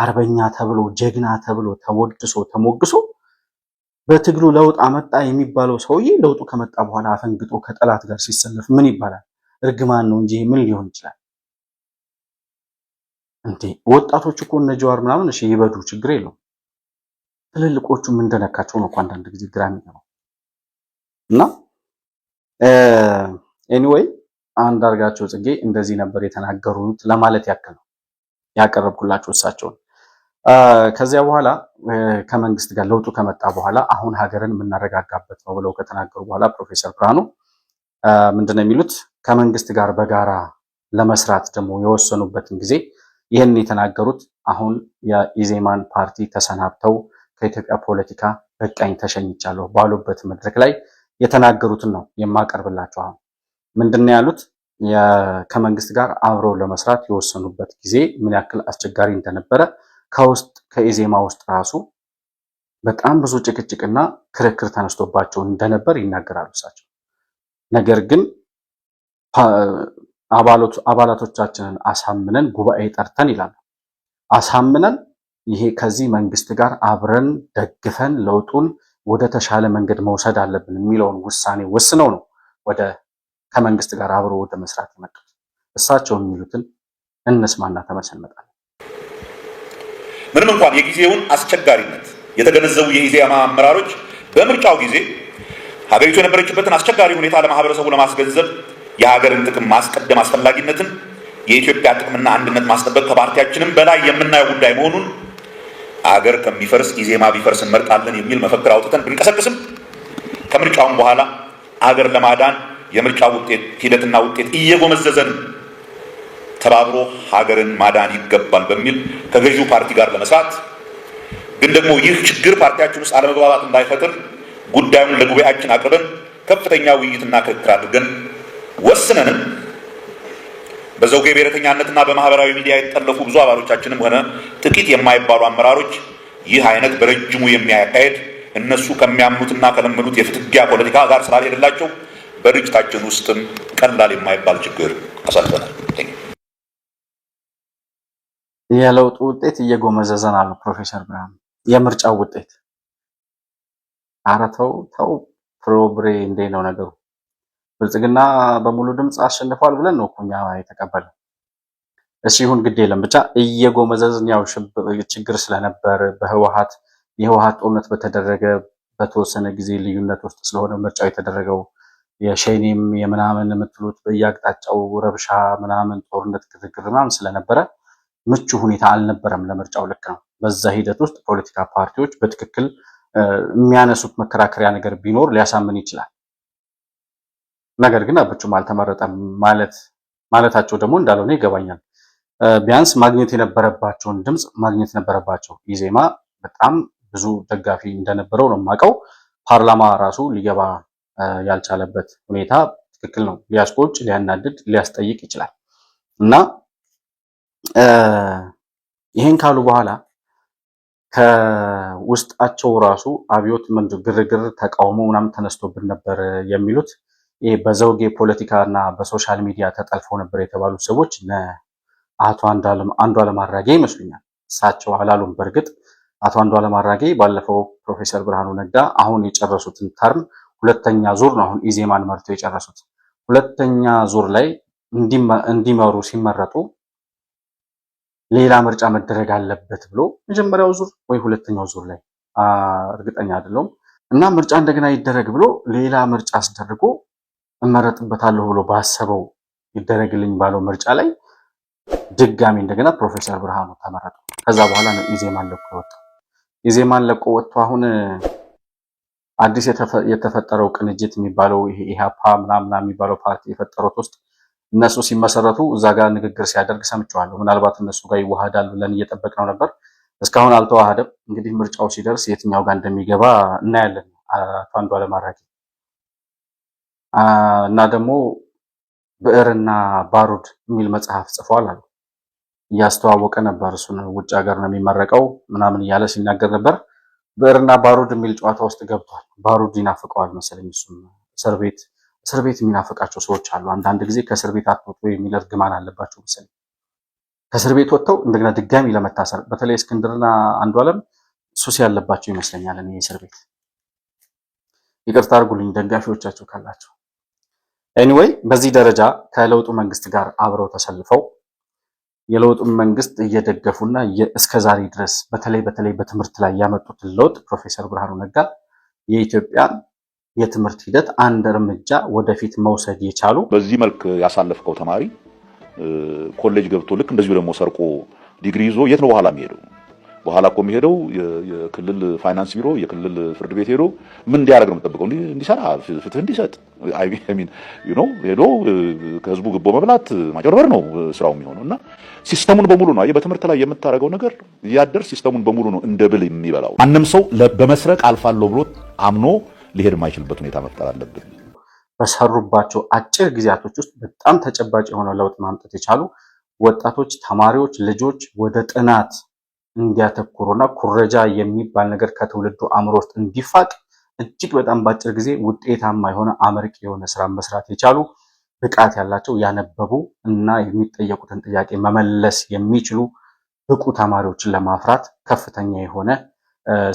አርበኛ ተብሎ ጀግና ተብሎ ተወድሶ ተሞግሶ በትግሉ ለውጥ አመጣ የሚባለው ሰውዬ ለውጡ ከመጣ በኋላ አፈንግጦ ከጠላት ጋር ሲሰለፍ ምን ይባላል? እርግማን ነው እንጂ ምን ሊሆን ይችላል እንዴ? ወጣቶች እኮ እነ ጀዋር ምናምን እሺ ይበዱ፣ ችግር የለውም። ትልልቆቹ ምን እንደነካቸው ነው አንዳንድ ጊዜ ግራ የሚገባው። እና ኤኒዌይ አንዳርጋቸው ጽጌ እንደዚህ ነበር የተናገሩት ለማለት ያክል ነው ያቀረብኩላችሁ እሳቸውን። ከዚያ በኋላ ከመንግስት ጋር ለውጡ ከመጣ በኋላ አሁን ሀገርን የምናረጋጋበት ነው ብለው ከተናገሩ በኋላ ፕሮፌሰር ብርሃኑ ምንድነው የሚሉት? ከመንግስት ጋር በጋራ ለመስራት ደግሞ የወሰኑበትን ጊዜ ይህን የተናገሩት አሁን የኢዜማን ፓርቲ ተሰናብተው ከኢትዮጵያ ፖለቲካ በቃኝ ተሸኝቻለሁ ባሉበት መድረክ ላይ የተናገሩትን ነው የማቀርብላችሁ። አሁን ምንድነው ያሉት? ከመንግስት ጋር አብረው ለመስራት የወሰኑበት ጊዜ ምን ያክል አስቸጋሪ እንደነበረ ከውስጥ ከኢዜማ ውስጥ ራሱ በጣም ብዙ ጭቅጭቅና ክርክር ተነስቶባቸው እንደነበር ይናገራሉ እሳቸው። ነገር ግን አባላቶቻችንን አሳምነን ጉባኤ ጠርተን ይላሉ። አሳምነን ይሄ ከዚህ መንግስት ጋር አብረን ደግፈን ለውጡን ወደ ተሻለ መንገድ መውሰድ አለብን የሚለውን ውሳኔ ወስነው ነው ወደ ከመንግስት ጋር አብሮ ወደ መስራት የመጡት። እሳቸው የሚሉትን እንስማና ተመልሰን እንመጣለን። ምንም እንኳን የጊዜውን አስቸጋሪነት የተገነዘቡ የኢዜማ አመራሮች በምርጫው ጊዜ ሀገሪቱ የነበረችበትን አስቸጋሪ ሁኔታ ለማህበረሰቡ ለማስገንዘብ የሀገርን ጥቅም ማስቀደም አስፈላጊነትን፣ የኢትዮጵያ ጥቅምና አንድነት ማስጠበቅ ከፓርቲያችንም በላይ የምናየው ጉዳይ መሆኑን አገር ከሚፈርስ ኢዜማ ቢፈርስ እንመርጣለን የሚል መፈክር አውጥተን ብንቀሰቅስም ከምርጫውም በኋላ አገር ለማዳን የምርጫ ሂደትና ውጤት እየጎመዘዘን ተባብሮ ሀገርን ማዳን ይገባል በሚል ከገዢው ፓርቲ ጋር ለመስራት ግን ደግሞ ይህ ችግር ፓርቲያችን ውስጥ አለመግባባት እንዳይፈጥር ጉዳዩን ለጉባኤያችን አቅርበን ከፍተኛ ውይይትና ክርክር አድርገን ወስነንም በዘውጌ ብሔረተኛነትና በማህበራዊ ሚዲያ የተጠለፉ ብዙ አባሎቻችንም ሆነ ጥቂት የማይባሉ አመራሮች ይህ አይነት በረጅሙ የሚያካሄድ እነሱ ከሚያምኑትና ከለመዱት የፍትጊያ ፖለቲካ ጋር ስላልሄደላቸው በድርጅታችን ውስጥም ቀላል የማይባል ችግር አሳልፈናል። የለውጡ ውጤት እየጎመዘዘን አሉ ፕሮፌሰር ብርሃኑ። የምርጫው ውጤት ኧረ ተው ፕሮብሬ እንዴ ነው ነገሩ? ብልጽግና በሙሉ ድምፅ አሸንፏል ብለን ነው እኛ የተቀበለው። እሺ ይሁን ግድ የለም ብቻ እየጎመዘዝን ያው ችግር ስለነበር የህወሓት ጦርነት በተደረገ በተወሰነ ጊዜ ልዩነት ውስጥ ስለሆነ ምርጫው የተደረገው የሸኔም የምናምን የምትሉት በየአቅጣጫው ረብሻ ምናምን ጦርነት ግርግር ምናምን ስለነበረ ምቹ ሁኔታ አልነበረም ለምርጫው። ልክ ነው። በዛ ሂደት ውስጥ ፖለቲካ ፓርቲዎች በትክክል የሚያነሱት መከራከሪያ ነገር ቢኖር ሊያሳምን ይችላል። ነገር ግን አብቹም አልተመረጠም ማለታቸው ደግሞ እንዳልሆነ ይገባኛል። ቢያንስ ማግኘት የነበረባቸውን ድምፅ ማግኘት ነበረባቸው። ኢዜማ በጣም ብዙ ደጋፊ እንደነበረው ነው የማውቀው። ፓርላማ ራሱ ሊገባ ያልቻለበት ሁኔታ ትክክል ነው። ሊያስቆጭ፣ ሊያናድድ፣ ሊያስጠይቅ ይችላል እና ይሄን ካሉ በኋላ ከውስጣቸው ራሱ አብዮት ግርግር፣ ተቃውሞ ምናምን ተነስቶብን ነበር የሚሉት ይሄ በዘውጌ ፖለቲካና በሶሻል ሚዲያ ተጠልፈው ነበር የተባሉት ሰዎች አቶ አንዱዓለም አራጌ ይመስሉኛል። እሳቸው አላሉም። በእርግጥ አቶ አንዱዓለም አራጌ ባለፈው ፕሮፌሰር ብርሃኑ ነጋ አሁን የጨረሱትን ተርም ሁለተኛ ዙር ነው አሁን ኢዜማን መርተው የጨረሱት። ሁለተኛ ዙር ላይ እንዲመሩ ሲመረጡ ሌላ ምርጫ መደረግ አለበት ብሎ መጀመሪያው ዙር ወይ ሁለተኛው ዙር ላይ እርግጠኛ አይደለሁም እና ምርጫ እንደገና ይደረግ ብሎ ሌላ ምርጫ አስደርጎ እመረጥበታለሁ ብሎ ባሰበው ይደረግልኝ ባለው ምርጫ ላይ ድጋሚ እንደገና ፕሮፌሰር ብርሃኑ ተመረጡ። ከዛ በኋላ ነው ኢዜማን ለቆ ወጣው። ኢዜማን ለቆ ወጥቶ አሁን አዲስ የተፈጠረው ቅንጅት የሚባለው ይሄ ኢሃፓ ምናምን የሚባለው ፓርቲ የፈጠሩት ውስጥ እነሱ ሲመሰረቱ እዛ ጋር ንግግር ሲያደርግ ሰምቸዋለሁ። ምናልባት እነሱ ጋር ይዋሃዳል ብለን እየጠበቅነው ነበር። እስካሁን አልተዋሃደም። እንግዲህ ምርጫው ሲደርስ የትኛው ጋር እንደሚገባ እናያለን። አቶ አንዱዓለም አራጌ እና ደግሞ ብዕርና ባሩድ የሚል መጽሐፍ ጽፏል አሉ። እያስተዋወቀ ነበር። እሱን ውጭ ሀገር ነው የሚመረቀው ምናምን እያለ ሲናገር ነበር። ብዕርና ባሩድ የሚል ጨዋታ ውስጥ ገብቷል። ባሩድ ይናፍቀዋል መሰለኝ። እሱም እስር ቤት የሚናፍቃቸው ሰዎች አሉ። አንዳንድ ጊዜ ከእስር ቤት አትወጡ የሚል እርግማን አለባቸው መሰለኝ። ከእስር ቤት ወጥተው እንደገና ድጋሚ ለመታሰር በተለይ እስክንድርና አንዱዓለም ሱስ ያለባቸው ይመስለኛል። እኔ እስር ቤት ይቅርታ አድርጉልኝ ደጋፊዎቻቸው ካላቸው። ኤኒዌይ በዚህ ደረጃ ከለውጡ መንግስት ጋር አብረው ተሰልፈው የለውጡን መንግስት እየደገፉና እስከዛሬ ድረስ በተለይ በትምህርት ላይ ያመጡትን ለውጥ ፕሮፌሰር ብርሃኑ ነጋ የኢትዮጵያን የትምህርት ሂደት አንድ እርምጃ ወደፊት መውሰድ የቻሉ በዚህ መልክ ያሳለፍከው ተማሪ ኮሌጅ ገብቶ ልክ እንደዚሁ ደግሞ ሰርቆ ዲግሪ ይዞ የት ነው በኋላ የሚሄደው? በኋላ እኮ የሚሄደው የክልል ፋይናንስ ቢሮ የክልል ፍርድ ቤት ሄዶ ምን እንዲያደርግ ነው የምጠብቀው? እንዲሰራ ፍትህ እንዲሰጥ ሄዶ ከህዝቡ ግቦ መብላት ማጭበርበር ነው ስራው የሚሆነው። እና ሲስተሙን በሙሉ ነው በትምህርት ላይ የምታደርገው ነገር እያደር ሲስተሙን በሙሉ ነው እንደ ብል የሚበላው። ማንም ሰው በመስረቅ አልፋለሁ ብሎ አምኖ ሊሄድ የማይችልበት ሁኔታ መፍጠር አለብን። በሰሩባቸው አጭር ጊዜያቶች ውስጥ በጣም ተጨባጭ የሆነ ለውጥ ማምጣት የቻሉ ወጣቶች፣ ተማሪዎች፣ ልጆች ወደ ጥናት እንዲያተኩሩና ኩረጃ የሚባል ነገር ከትውልዱ አእምሮ ውስጥ እንዲፋቅ እጅግ በጣም በአጭር ጊዜ ውጤታማ የሆነ አመርቂ የሆነ ስራ መስራት የቻሉ ብቃት ያላቸው ያነበቡ እና የሚጠየቁትን ጥያቄ መመለስ የሚችሉ ብቁ ተማሪዎችን ለማፍራት ከፍተኛ የሆነ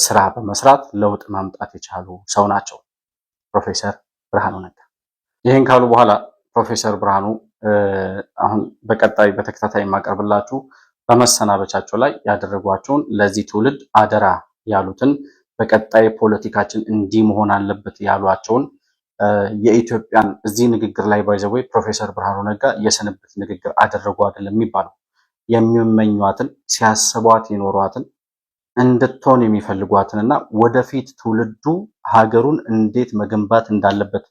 ስራ በመስራት ለውጥ ማምጣት የቻሉ ሰው ናቸው ፕሮፌሰር ብርሃኑ ነጋ። ይህን ካሉ በኋላ ፕሮፌሰር ብርሃኑ አሁን በቀጣይ በተከታታይ የማቀርብላችሁ በመሰናበቻቸው ላይ ያደረጓቸውን ለዚህ ትውልድ አደራ ያሉትን በቀጣይ ፖለቲካችን እንዲህ መሆን አለበት ያሏቸውን የኢትዮጵያን እዚህ ንግግር ላይ ባይዘወይ ፕሮፌሰር ብርሃኑ ነጋ የስንብት ንግግር አደረጉ አይደለም የሚባለው የሚመኟትን ሲያስቧት የኖሯትን እንድትሆን የሚፈልጓትንና ወደፊት ትውልዱ ሀገሩን እንዴት መገንባት እንዳለበት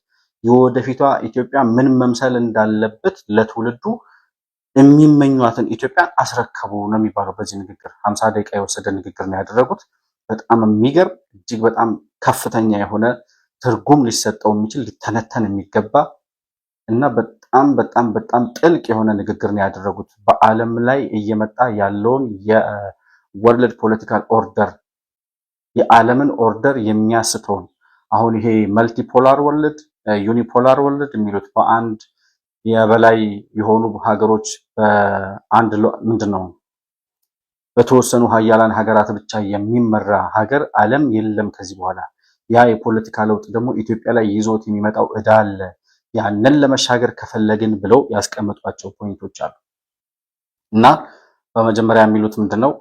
የወደፊቷ ኢትዮጵያ ምን መምሰል እንዳለበት ለትውልዱ የሚመኟትን ኢትዮጵያን አስረከቡ ነው የሚባለው። በዚህ ንግግር 50 ደቂቃ የወሰደ ንግግር ነው ያደረጉት። በጣም የሚገርም እጅግ በጣም ከፍተኛ የሆነ ትርጉም ሊሰጠው የሚችል ሊተነተን የሚገባ እና በጣም ጥልቅ የሆነ ንግግር ነው ያደረጉት። በዓለም ላይ እየመጣ ያለውን የወርልድ ፖለቲካል ኦርደር የዓለምን ኦርደር የሚያስተውን አሁን ይሄ መልቲፖላር ወርልድ ዩኒፖላር ወርልድ የሚሉት በአንድ የበላይ የሆኑ ሀገሮች በአንድ ምንድነው በተወሰኑ ሀያላን ሀገራት ብቻ የሚመራ ሀገር ዓለም የለም ከዚህ በኋላ። ያ የፖለቲካ ለውጥ ደግሞ ኢትዮጵያ ላይ ይዞት የሚመጣው ዕዳ አለ። ያንን ለመሻገር ከፈለግን ብለው ያስቀመጧቸው ፖይንቶች አሉ እና በመጀመሪያ የሚሉት ምንድነው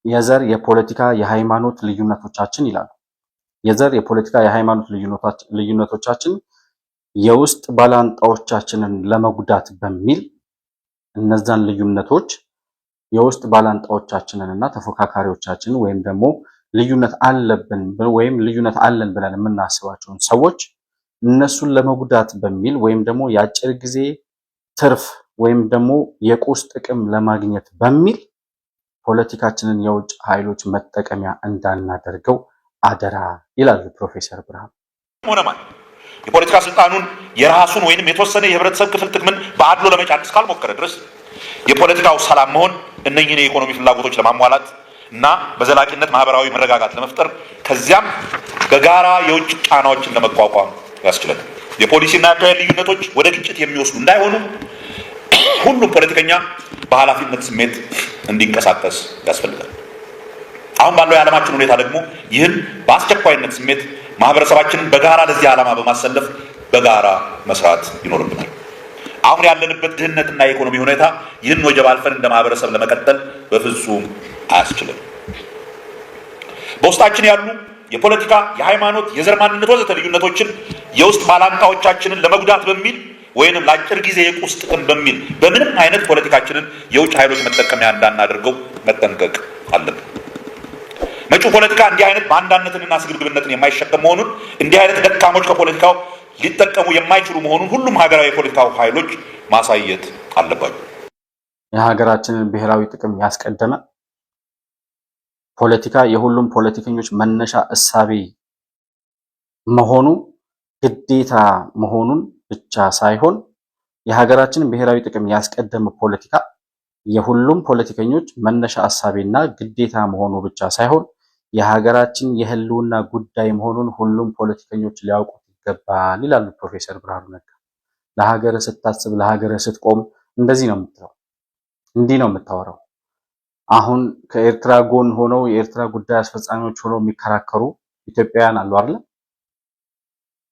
የዘር የፖለቲካ የሃይማኖት ልዩነቶቻችን ይላሉ። የዘር የፖለቲካ የሃይማኖት ልዩነቶቻችን የውስጥ ባላንጣዎቻችንን ለመጉዳት በሚል እነዛን ልዩነቶች የውስጥ ባላንጣዎቻችንን እና ተፎካካሪዎቻችንን ወይም ደግሞ ልዩነት አለብን ወይም ልዩነት አለን ብለን የምናስባቸውን ሰዎች እነሱን ለመጉዳት በሚል ወይም ደግሞ የአጭር ጊዜ ትርፍ ወይም ደግሞ የቁስ ጥቅም ለማግኘት በሚል ፖለቲካችንን የውጭ ኃይሎች መጠቀሚያ እንዳናደርገው አደራ ይላሉ ፕሮፌሰር ብርሃኑ። ሆነማል የፖለቲካ ስልጣኑን የራሱን ወይንም የተወሰነ የህብረተሰብ ክፍል ጥቅምን በአድሎ ለመጫን እስካልሞከረ ድረስ የፖለቲካው ሰላም መሆን እነኚህን የኢኮኖሚ ፍላጎቶች ለማሟላት እና በዘላቂነት ማህበራዊ መረጋጋት ለመፍጠር ከዚያም በጋራ የውጭ ጫናዎችን ለመቋቋም ያስችላል። የፖሊሲና የአካሄድ ልዩነቶች ወደ ግጭት የሚወስዱ እንዳይሆኑ ሁሉም ፖለቲከኛ በኃላፊነት ስሜት እንዲንቀሳቀስ ያስፈልጋል። አሁን ባለው የዓለማችን ሁኔታ ደግሞ ይህን በአስቸኳይነት ስሜት ማህበረሰባችንን በጋራ ለዚህ ዓላማ በማሰለፍ በጋራ መስራት ይኖርብናል። አሁን ያለንበት ድህነትና የኢኮኖሚ ሁኔታ ይህን ወጀብ አልፈን እንደ ማህበረሰብ ለመቀጠል በፍጹም አያስችልም። በውስጣችን ያሉ የፖለቲካ፣ የሃይማኖት፣ የዘር ማንነት ወዘተ ልዩነቶችን የውስጥ ባላንጣዎቻችንን ለመጉዳት በሚል ወይንም ለአጭር ጊዜ የቁስ ጥቅም በሚል በምንም አይነት ፖለቲካችንን የውጭ ኃይሎች መጠቀሚያ እንዳናደርገው መጠንቀቅ አለብን። መጪው ፖለቲካ እንዲህ አይነት ባንዳነትንና ስግብግብነትን የማይሸከም መሆኑን፣ እንዲህ አይነት ደካሞች ከፖለቲካው ሊጠቀሙ የማይችሉ መሆኑን ሁሉም ሀገራዊ የፖለቲካው ኃይሎች ማሳየት አለባቸው። የሀገራችንን ብሔራዊ ጥቅም ያስቀደመ ፖለቲካ የሁሉም ፖለቲከኞች መነሻ እሳቤ መሆኑ ግዴታ መሆኑን ብቻ ሳይሆን የሀገራችንን ብሔራዊ ጥቅም ያስቀደመ ፖለቲካ የሁሉም ፖለቲከኞች መነሻ እሳቤና ግዴታ መሆኑ ብቻ ሳይሆን የሀገራችን የህልውና ጉዳይ መሆኑን ሁሉም ፖለቲከኞች ሊያውቁት ይገባል ይላሉ ፕሮፌሰር ብርሃኑ ነጋ። ለሀገር ስታስብ፣ ለሀገር ስትቆም እንደዚህ ነው የምትለው፣ እንዲህ ነው የምታወራው። አሁን ከኤርትራ ጎን ሆነው የኤርትራ ጉዳይ አስፈጻሚዎች ሆነው የሚከራከሩ ኢትዮጵያውያን አሉ አይደል?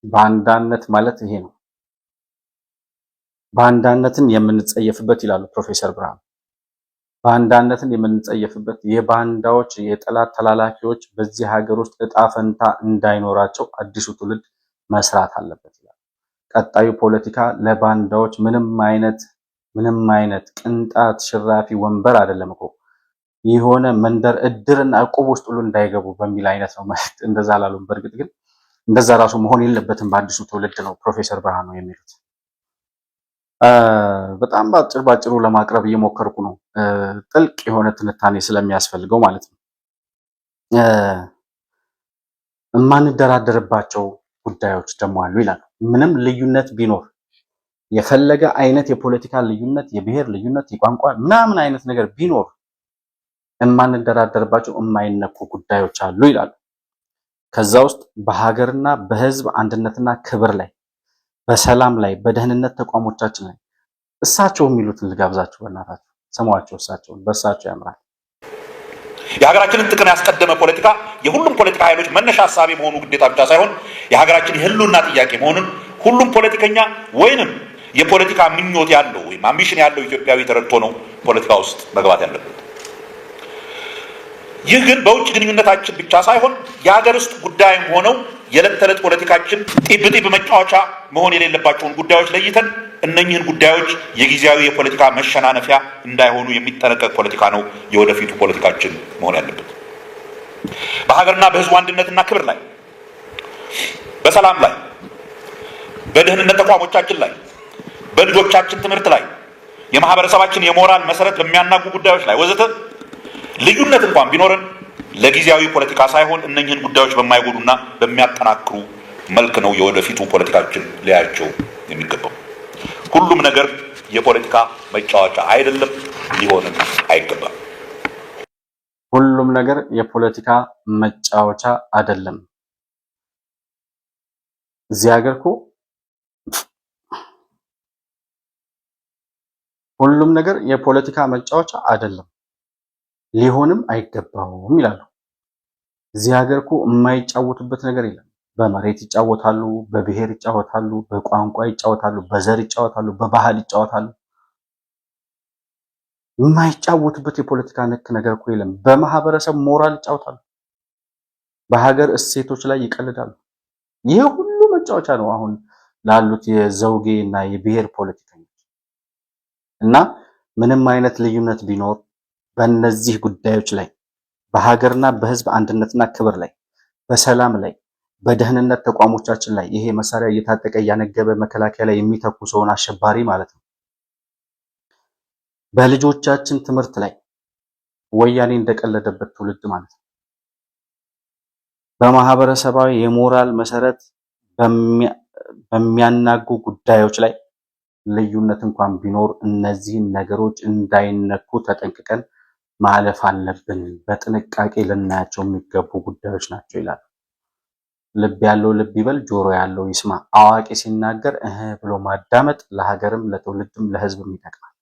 ባንዳነት ማለት ይሄ ነው። ባንዳነትን የምንጸየፍበት ይላሉ ፕሮፌሰር ብርሃኑ። ባንዳነትን የምንጸየፍበት የባንዳዎች የጠላት ተላላኪዎች በዚህ ሀገር ውስጥ እጣ ፈንታ እንዳይኖራቸው አዲሱ ትውልድ መስራት አለበት ይላሉ። ቀጣዩ ፖለቲካ ለባንዳዎች ምንም አይነት ቅንጣት ሽራፊ ወንበር አይደለም እኮ የሆነ መንደር እድርና እቁብ ውስጥ ሁሉ እንዳይገቡ በሚል አይነት ነው ማለት። እንደዛ አላሉም። በእርግጥ ግን እንደዛ ራሱ መሆን የለበትም በአዲሱ ትውልድ ነው ፕሮፌሰር ብርሃኑ የሚሉት። በጣም ባጭሩ ለማቅረብ እየሞከርኩ ነው፣ ጥልቅ የሆነ ትንታኔ ስለሚያስፈልገው ማለት ነው። የማንደራደርባቸው ጉዳዮች ደግሞ አሉ ይላሉ። ምንም ልዩነት ቢኖር የፈለገ አይነት የፖለቲካ ልዩነት፣ የብሔር ልዩነት፣ የቋንቋ ምናምን አይነት ነገር ቢኖር የማንደራደርባቸው የማይነኩ ጉዳዮች አሉ ይላሉ። ከዛ ውስጥ በሀገርና በህዝብ አንድነትና ክብር ላይ፣ በሰላም ላይ፣ በደህንነት ተቋሞቻችን ላይ እሳቸው የሚሉትን ልጋብዛችሁ። በእናታችሁ ስሟቸው፣ እሳቸውን በእሳቸው ያምራል። የሀገራችንን ጥቅም ያስቀደመ ፖለቲካ የሁሉም ፖለቲካ ኃይሎች መነሻ ሀሳብ መሆኑ ግዴታ ብቻ ሳይሆን የሀገራችን የህልውና ጥያቄ መሆኑን ሁሉም ፖለቲከኛ ወይንም የፖለቲካ ምኞት ያለው ወይም አምቢሽን ያለው ኢትዮጵያዊ ተረድቶ ነው ፖለቲካ ውስጥ መግባት ያለበት። ይህ ግን በውጭ ግንኙነታችን ብቻ ሳይሆን የሀገር ውስጥ ጉዳይም ሆነው የዕለት ተዕለት ፖለቲካችን ጢብ መጫወቻ መሆን የሌለባቸውን ጉዳዮች ለይተን እነኚህን ጉዳዮች የጊዜያዊ የፖለቲካ መሸናነፊያ እንዳይሆኑ የሚጠነቀቅ ፖለቲካ ነው የወደፊቱ ፖለቲካችን መሆን ያለበት። በሀገርና በህዝቡ አንድነትና ክብር ላይ፣ በሰላም ላይ፣ በደህንነት ተቋሞቻችን ላይ፣ በልጆቻችን ትምህርት ላይ፣ የማህበረሰባችን የሞራል መሰረት በሚያናጉ ጉዳዮች ላይ ወዘተ ልዩነት እንኳን ቢኖረን ለጊዜያዊ ፖለቲካ ሳይሆን እነኚህን ጉዳዮች በማይጎዱና በሚያጠናክሩ መልክ ነው የወደፊቱ ፖለቲካችን ሊያያቸው የሚገባው። ሁሉም ነገር የፖለቲካ መጫወቻ አይደለም፣ ሊሆንም አይገባም። ሁሉም ነገር የፖለቲካ መጫወቻ አይደለም። እዚህ ሀገር እኮ ሁሉም ነገር የፖለቲካ መጫወቻ አይደለም፣ ሊሆንም አይገባውም ይላሉ። እዚህ ሀገር እኮ የማይጫወቱበት ነገር የለም። በመሬት ይጫወታሉ፣ በብሔር ይጫወታሉ፣ በቋንቋ ይጫወታሉ፣ በዘር ይጫወታሉ፣ በባህል ይጫወታሉ። የማይጫወቱበት የፖለቲካ ነክ ነገር እኮ የለም። በማህበረሰብ ሞራል ይጫወታሉ፣ በሀገር እሴቶች ላይ ይቀልዳሉ። ይሄ ሁሉ መጫወቻ ነው አሁን ላሉት የዘውጌ እና የብሔር ፖለቲከኞች። እና ምንም አይነት ልዩነት ቢኖር በእነዚህ ጉዳዮች ላይ በሀገርና በህዝብ አንድነትና ክብር ላይ፣ በሰላም ላይ፣ በደህንነት ተቋሞቻችን ላይ ይሄ መሳሪያ እየታጠቀ እያነገበ መከላከያ ላይ የሚተኩሰውን አሸባሪ ማለት ነው፣ በልጆቻችን ትምህርት ላይ ወያኔ እንደቀለደበት ትውልድ ማለት ነው፣ በማህበረሰባዊ የሞራል መሰረት በሚያናጉ ጉዳዮች ላይ ልዩነት እንኳን ቢኖር እነዚህን ነገሮች እንዳይነኩ ተጠንቅቀን ማለፍ አለብን። በጥንቃቄ ልናያቸው የሚገቡ ጉዳዮች ናቸው ይላሉ። ልብ ያለው ልብ ይበል፣ ጆሮ ያለው ይስማ። አዋቂ ሲናገር ብሎ ማዳመጥ ለሀገርም ለትውልድም ለህዝብም ይጠቅማል።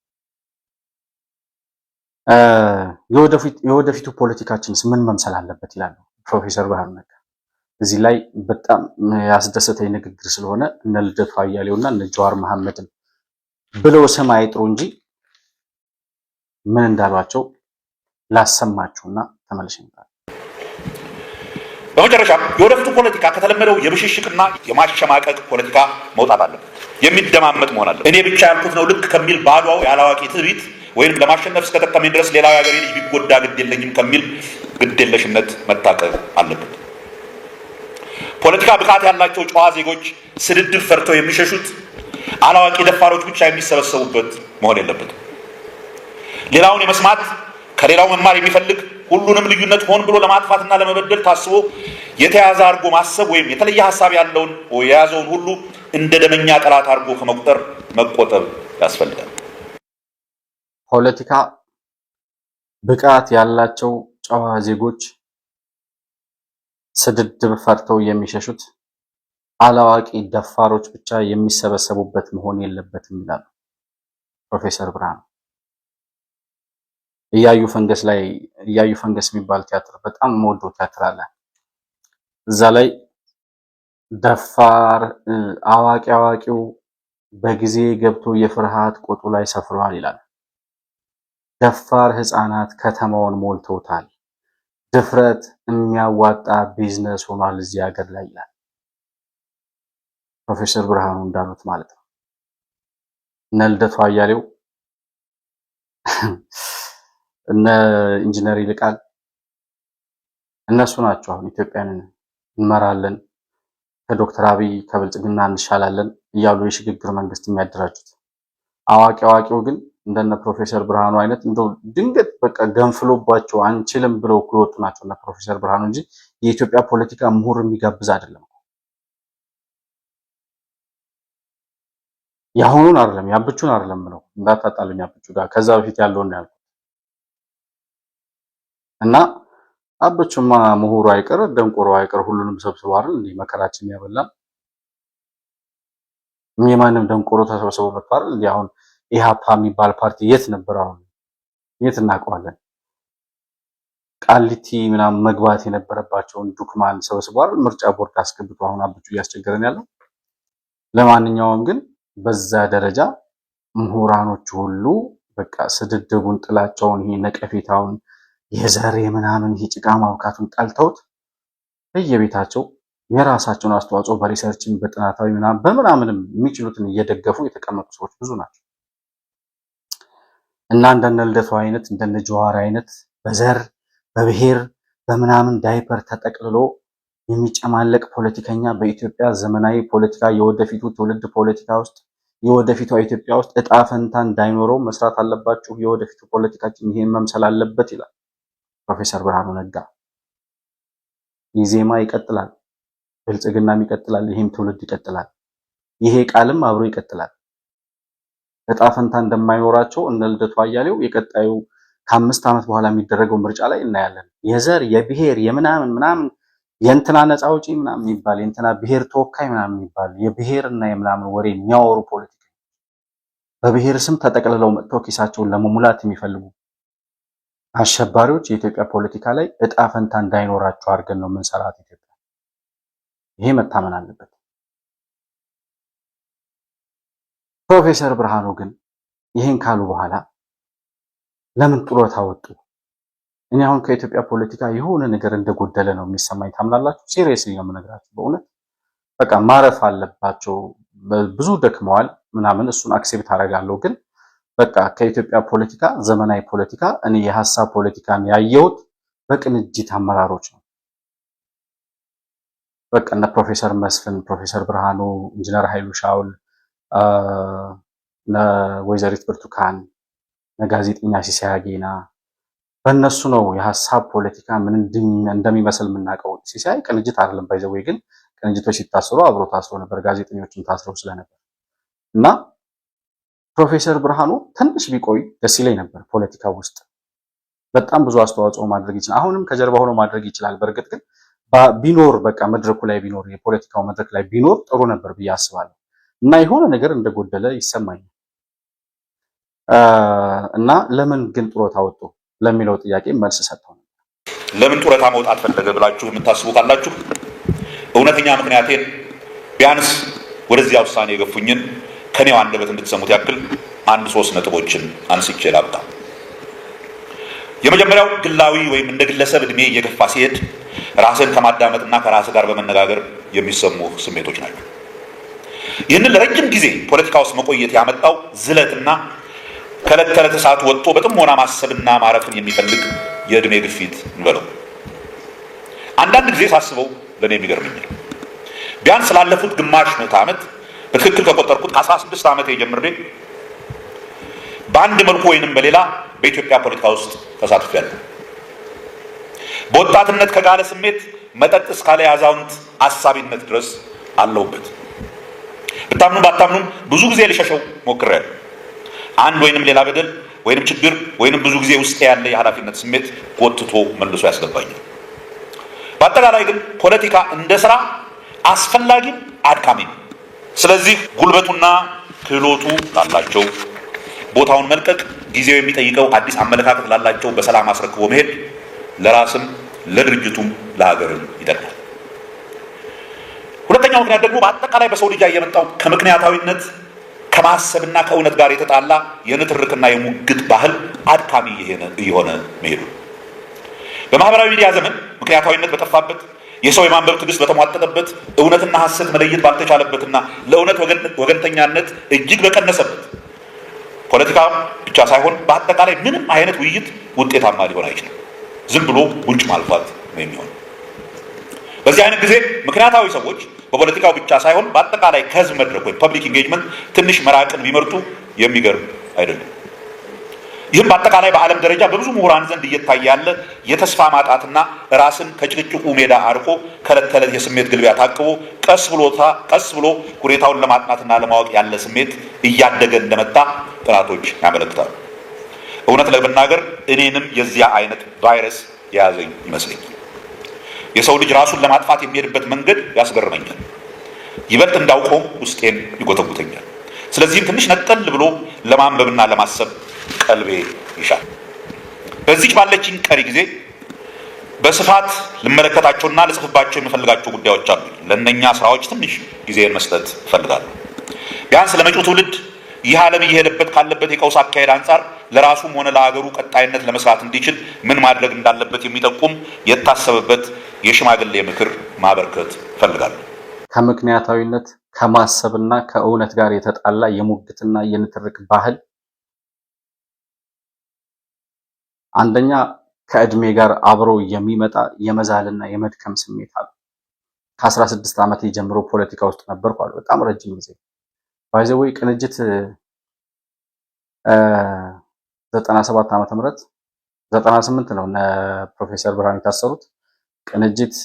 የወደፊቱ ፖለቲካችንስ ምን መምሰል አለበት ይላሉ ፕሮፌሰር ብርሃኑ ነጋ። እዚህ ላይ በጣም ያስደሰተኝ ንግግር ስለሆነ እነ ልደቱ አያሌውና እነ ጀዋር መሐመድን ብለው ስም አይጥሩ እንጂ ምን እንዳሏቸው ላሰማችሁና ተመልሼ እመጣለሁ። በመጨረሻም የወደፊቱ ፖለቲካ ከተለመደው የብሽሽቅና የማሸማቀቅ ፖለቲካ መውጣት አለበት። የሚደማመጥ መሆን አለበት። እኔ ብቻ ያልኩት ነው ልክ ከሚል ባዷው ያላዋቂ ትዕቢት ወይንም ለማሸነፍ እስከጠቀመኝ ድረስ ሌላው የሀገሬ ልጅ ቢጎዳ ግድ የለኝም ከሚል ግዴለሽነት መታቀብ አለበት። ፖለቲካ ብቃት ያላቸው ጨዋ ዜጎች ስድድብ ፈርተው የሚሸሹት አላዋቂ ደፋሮች ብቻ የሚሰበሰቡበት መሆን የለበትም። ሌላውን የመስማት ከሌላው መማር የሚፈልግ ሁሉንም ልዩነት ሆን ብሎ ለማጥፋትና ለመበደል ታስቦ የተያዘ አድርጎ ማሰብ ወይም የተለየ ሀሳብ ያለውን የያዘውን ሁሉ እንደ ደመኛ ጠላት አድርጎ ከመቁጠር መቆጠብ ያስፈልጋል። ፖለቲካ ብቃት ያላቸው ጨዋ ዜጎች ስድድብ ፈርተው የሚሸሹት አላዋቂ ደፋሮች ብቻ የሚሰበሰቡበት መሆን የለበትም ይላሉ ፕሮፌሰር ብርሃኑ። እያዩ ፈንገስ የሚባል ቲያትር በጣም የምወደው ቲያትር አለ። እዛ ላይ ደፋር አዋቂው በጊዜ ገብቶ የፍርሃት ቆጡ ላይ ሰፍሯል ይላል። ደፋር ህፃናት ከተማውን ሞልተውታል። ድፍረት የሚያዋጣ ቢዝነስ ሆኗል እዚህ ሀገር ላይ ይላል ፕሮፌሰር ብርሃኑ እንዳሉት ማለት ነው። እነ ልደቱ አያሌው እነ ኢንጂነር ይልቃል እነሱ ናቸው አሁን ኢትዮጵያን እንመራለን ከዶክተር አብይ ከብልጽግና እንሻላለን እያሉ የሽግግር መንግስት የሚያደራጁት። አዋቂው ግን እንደነ ፕሮፌሰር ብርሃኑ አይነት እንደው ድንገት በቃ ገንፍሎባቸው አንችልም ብለው ይወጡ ናቸው እና ፕሮፌሰር ብርሃኑ እንጂ የኢትዮጵያ ፖለቲካ ምሁር የሚጋብዝ አይደለም። ያሁኑን አይደለም ያብቹን አይደለም ነው እንዳታጣሉኝ። ያብቹ ጋር ከዛ በፊት ያለውን ነው ያልኩት። እና አብቹማ ምሁሩ አይቀር ደንቆሮ አይቀር ሁሉንም ሰብስቦ አይደል እንዴ መከራችን ያበላል። የማንም ደንቆሮ ተሰብስቦ መጥቷል እንዴ? አሁን ኢሃፓ የሚባል ፓርቲ የት ነበር? አሁን የት እናውቀዋለን? ቃሊቲ ምናምን መግባት የነበረባቸውን ዱክማን ሰብስቦ አይደል ምርጫ ቦርድ አስገብቶ አሁን አብቹ እያስቸገረን ያለው። ለማንኛውም ግን በዛ ደረጃ ምሁራኖች ሁሉ በቃ ስድድቡን፣ ጥላቸውን፣ ይሄ ነቀፌታውን፣ የዘር ምናምን ይሄ ጭቃ ማብካቱን ጠልተውት በየቤታቸው የራሳቸውን አስተዋጽኦ በሪሰርችን በጥናታዊ ምናምን በምናምንም የሚችሉትን እየደገፉ የተቀመጡ ሰዎች ብዙ ናቸው እና እንደነ ልደቱ አይነት እንደነ ጀዋር አይነት በዘር በብሔር በምናምን ዳይፐር ተጠቅልሎ የሚጨማለቅ ፖለቲከኛ በኢትዮጵያ ዘመናዊ ፖለቲካ የወደፊቱ ትውልድ ፖለቲካ ውስጥ የወደፊቷ ኢትዮጵያ ውስጥ እጣ ፈንታ እንዳይኖረው መስራት አለባችሁ። የወደፊቱ ፖለቲካችን ይሄን መምሰል አለበት ይላል ፕሮፌሰር ብርሃኑ ነጋ። ኢዜማ ይቀጥላል፣ ብልጽግናም ይቀጥላል፣ ይሄም ትውልድ ይቀጥላል። ይሄ ቃልም አብሮ ይቀጥላል። እጣ ፈንታ እንደማይኖራቸው እነ ልደቱ አያሌው የቀጣዩ ከ5 ዓመት በኋላ የሚደረገው ምርጫ ላይ እናያለን። የዘር የብሔር የምናምን ምናምን የእንትና ነፃ አውጪ ምናምን የሚባል የእንትና ብሔር ተወካይ ምናምን የሚባል የብሔርና የምናምን ወሬ የሚያወሩ ፖለቲከኞች በብሔር ስም ተጠቅልለው መጥተው ኪሳቸውን ለመሙላት የሚፈልጉ አሸባሪዎች የኢትዮጵያ ፖለቲካ ላይ እጣ ፈንታ እንዳይኖራቸው አድርገን ነው የምንሰራት ኢትዮጵያ። ይሄ መታመን አለበት። ፕሮፌሰር ብርሃኑ ግን ይሄን ካሉ በኋላ ለምን ጡረታ ወጡ? እኔ አሁን ከኢትዮጵያ ፖለቲካ የሆነ ነገር እንደጎደለ ነው የሚሰማኝ። ታምናላችሁ? ሲሪየስሊ ነው የምነግራችሁ። በእውነት በቃ ማረፍ አለባቸው። ብዙ ደክመዋል ምናምን፣ እሱን አክሴፕት አደርጋለሁ። ግን በቃ ከኢትዮጵያ ፖለቲካ ዘመናዊ ፖለቲካ እኔ የሐሳብ ፖለቲካን ያየሁት በቅንጅት አመራሮች ነው። በቃ እነ ፕሮፌሰር መስፍን፣ ፕሮፌሰር ብርሃኑ፣ ኢንጂነር ኃይሉ ሻውል፣ ወይዘሪት ብርቱካን፣ ጋዜጠኛ ሲሳይ አጌና በእነሱ ነው የሐሳብ ፖለቲካ ምን እንደሚመስል የምናውቀው። ሲሳይ ቅንጅት አይደለም ባይዘው፣ ግን ቅንጅቶች ሲታስሩ አብሮ ታስሮ ነበር፣ ጋዜጠኞችም ታስረው ስለነበር እና ፕሮፌሰር ብርሃኑ ትንሽ ቢቆይ ደስ ይለኝ ነበር። ፖለቲካ ውስጥ በጣም ብዙ አስተዋጽኦ ማድረግ ይችላል። አሁንም ከጀርባ ሆኖ ማድረግ ይችላል። በእርግጥ ግን ቢኖር በቃ መድረኩ ላይ ቢኖር የፖለቲካው መድረክ ላይ ቢኖር ጥሩ ነበር ብዬ አስባለሁ እና የሆነ ነገር እንደጎደለ ይሰማኛል። እና ለምን ግን ጡረታ ወጡ ለሚለው ጥያቄ መልስ ሰጥተው ነበር። ለምን ጡረታ መውጣት ፈለገ ብላችሁ የምታስቡ ካላችሁ እውነተኛ ምክንያቴን ቢያንስ ወደዚያ ውሳኔ የገፉኝን ከኔው አንደበት እንድትሰሙት ያክል 1-3 ነጥቦችን አንስቼ ላብቃ። የመጀመሪያው ግላዊ ወይም እንደ ግለሰብ እድሜ እየገፋ ሲሄድ ራስን ከማዳመጥና ከራስ ጋር በመነጋገር የሚሰሙ ስሜቶች ናቸው። ይህንን ለረጅም ጊዜ ፖለቲካ ውስጥ መቆየት ያመጣው ዝለትና ከዕለት ተዕለት ሰዓት ወጥቶ በጥሞና ማሰብና ማረፍን የሚፈልግ የእድሜ ግፊት እንበለው። አንዳንድ ጊዜ ሳስበው ለእኔ የሚገርመኛል። ቢያንስ ላለፉት ግማሽ ምዕተ ዓመት በትክክል ከቆጠርኩት ከ16 ዓመት ጀምሬ በአንድ መልኩ ወይንም በሌላ በኢትዮጵያ ፖለቲካ ውስጥ ተሳትፌያለሁ። በወጣትነት ከጋለ ስሜት መጠጥ እስካለ የአዛውንት አሳቢነት ድረስ አለሁበት። ብታምኑ ባታምኑም ብዙ ጊዜ ልሸሸው ሞክሬያለሁ። አንድ ወይንም ሌላ በደል ወይንም ችግር ወይንም ብዙ ጊዜ ውስጥ ያለ የኃላፊነት ስሜት ጎትቶ መልሶ ያስገባኛል። በአጠቃላይ ግን ፖለቲካ እንደ ስራ አስፈላጊም አድካሚም። ስለዚህ ጉልበቱና ክህሎቱ ላላቸው ቦታውን መልቀቅ፣ ጊዜው የሚጠይቀው አዲስ አመለካከት ላላቸው በሰላም አስረክቦ መሄድ ለራስም ለድርጅቱም ለሀገርም ይጠቅማል። ሁለተኛው ምክንያት ደግሞ በአጠቃላይ በሰው ልጅ የመጣው ከምክንያታዊነት ከማሰብና ከእውነት ጋር የተጣላ የንትርክና የሙግት ባህል አድካሚ እየሆነ መሄዱ በማህበራዊ ሚዲያ ዘመን ምክንያታዊነት በጠፋበት የሰው የማንበብ ትዕግስት በተሟጠጠበት እውነትና ሐሰት መለየት ባልተቻለበትና ለእውነት ወገንተኛነት እጅግ በቀነሰበት ፖለቲካ ብቻ ሳይሆን በአጠቃላይ ምንም አይነት ውይይት ውጤታማ ሊሆን አይችልም። ዝም ብሎ ጉንጭ ማልፋት ነው የሚሆነው። በዚህ አይነት ጊዜ ምክንያታዊ ሰዎች በፖለቲካው ብቻ ሳይሆን በአጠቃላይ ከህዝብ መድረክ ወይም ፐብሊክ ኢንጌጅመንት ትንሽ መራቅን ቢመርጡ የሚገርም አይደለም። ይህም በአጠቃላይ በዓለም ደረጃ በብዙ ምሁራን ዘንድ እየታየ ያለ የተስፋ ማጣትና ራስን ከጭቅጭቁ ሜዳ አርቆ ከዕለት ተዕለት የስሜት ግልቢያ ታቅቦ ቀስ ብሎ ሁኔታውን ለማጥናትና ለማወቅ ያለ ስሜት እያደገ እንደመጣ ጥናቶች ያመለክታሉ። እውነት ለመናገር እኔንም የዚያ አይነት ቫይረስ የያዘኝ ይመስለኛል። የሰው ልጅ ራሱን ለማጥፋት የሚሄድበት መንገድ ያስገርመኛል፣ ይበልጥ እንዳውቀው ውስጤን ይጎተጉተኛል። ስለዚህም ትንሽ ነጠል ብሎ ለማንበብና ለማሰብ ቀልቤ ይሻል። በዚህ ባለችኝ ቀሪ ጊዜ በስፋት ልመለከታቸውና ልጽፍባቸው የምፈልጋቸው ጉዳዮች አሉ። ለእነኛ ስራዎች ትንሽ ጊዜን መስጠት እፈልጋለሁ። ቢያንስ ለመጪው ትውልድ ይህ ዓለም እየሄደበት ካለበት የቀውስ አካሄድ አንጻር ለራሱም ሆነ ለሀገሩ ቀጣይነት ለመስራት እንዲችል ምን ማድረግ እንዳለበት የሚጠቁም የታሰበበት የሽማግሌ ምክር ማበርከት እፈልጋለሁ። ከምክንያታዊነት ከማሰብና ከእውነት ጋር የተጣላ የሙግትና የንትርክ ባህል አንደኛ ከእድሜ ጋር አብሮ የሚመጣ የመዛልና የመድከም ስሜት አለ። ከ16 ዓመት ጀምሮ ፖለቲካ ውስጥ ነበርኩ አሉ። በጣም ረጅም ጊዜ ባይዘዌ ቅንጅት 97 ዓመተ ምህረት 98 ነው እነ ፕሮፌሰር ብርሃኑ የታሰሩት። ቅንጅት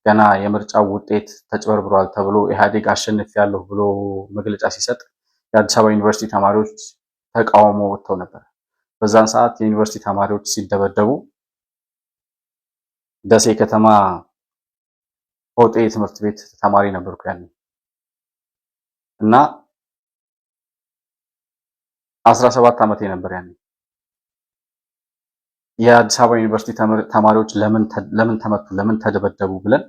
ገና የምርጫው ውጤት ተጭበርብሯል ተብሎ ኢህአዴግ አሸንፊያለሁ ብሎ መግለጫ ሲሰጥ የአዲስ አበባ ዩኒቨርሲቲ ተማሪዎች ተቃውሞ ወጥተው ነበር። በዛን ሰዓት የዩኒቨርሲቲ ተማሪዎች ሲደበደቡ ደሴ ከተማ ሆጤ ትምህርት ቤት ተማሪ ነበርኩ ያኔ እና 17 ዓመቴ ነበር ያኔ። የአዲስ አበባ ዩኒቨርሲቲ ተማሪዎች ለምን ተመቱ፣ ለምን ተደበደቡ ብለን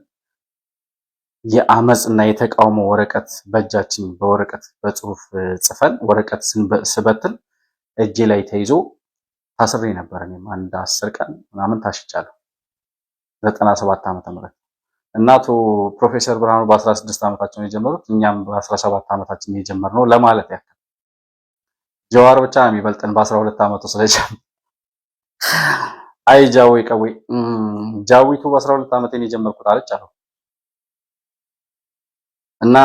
የአመጽ እና የተቃውሞ ወረቀት በእጃችን በወረቀት በጽሁፍ ጽፈን ወረቀት ስበትን እጄ ላይ ተይዞ ታስሬ ነበር። እኔም አንድ 10 ቀን ምናምን ታሽቻለሁ። 97 ዓመተ ምህረት እና አቶ ፕሮፌሰር ብርሃኑ በ16 ዓመታቸው የጀመሩት እኛም በ17 ዓመታችን የጀመርነው ለማለት ያክል። ጀዋር ብቻ የሚበልጠን በ12 ዓመቱ ስለጀመረ አይ ጃዊ ቀዊ ጃዊቱ በ12 ዓመቴ ነው የጀመርኩት አለቻለሁ። እና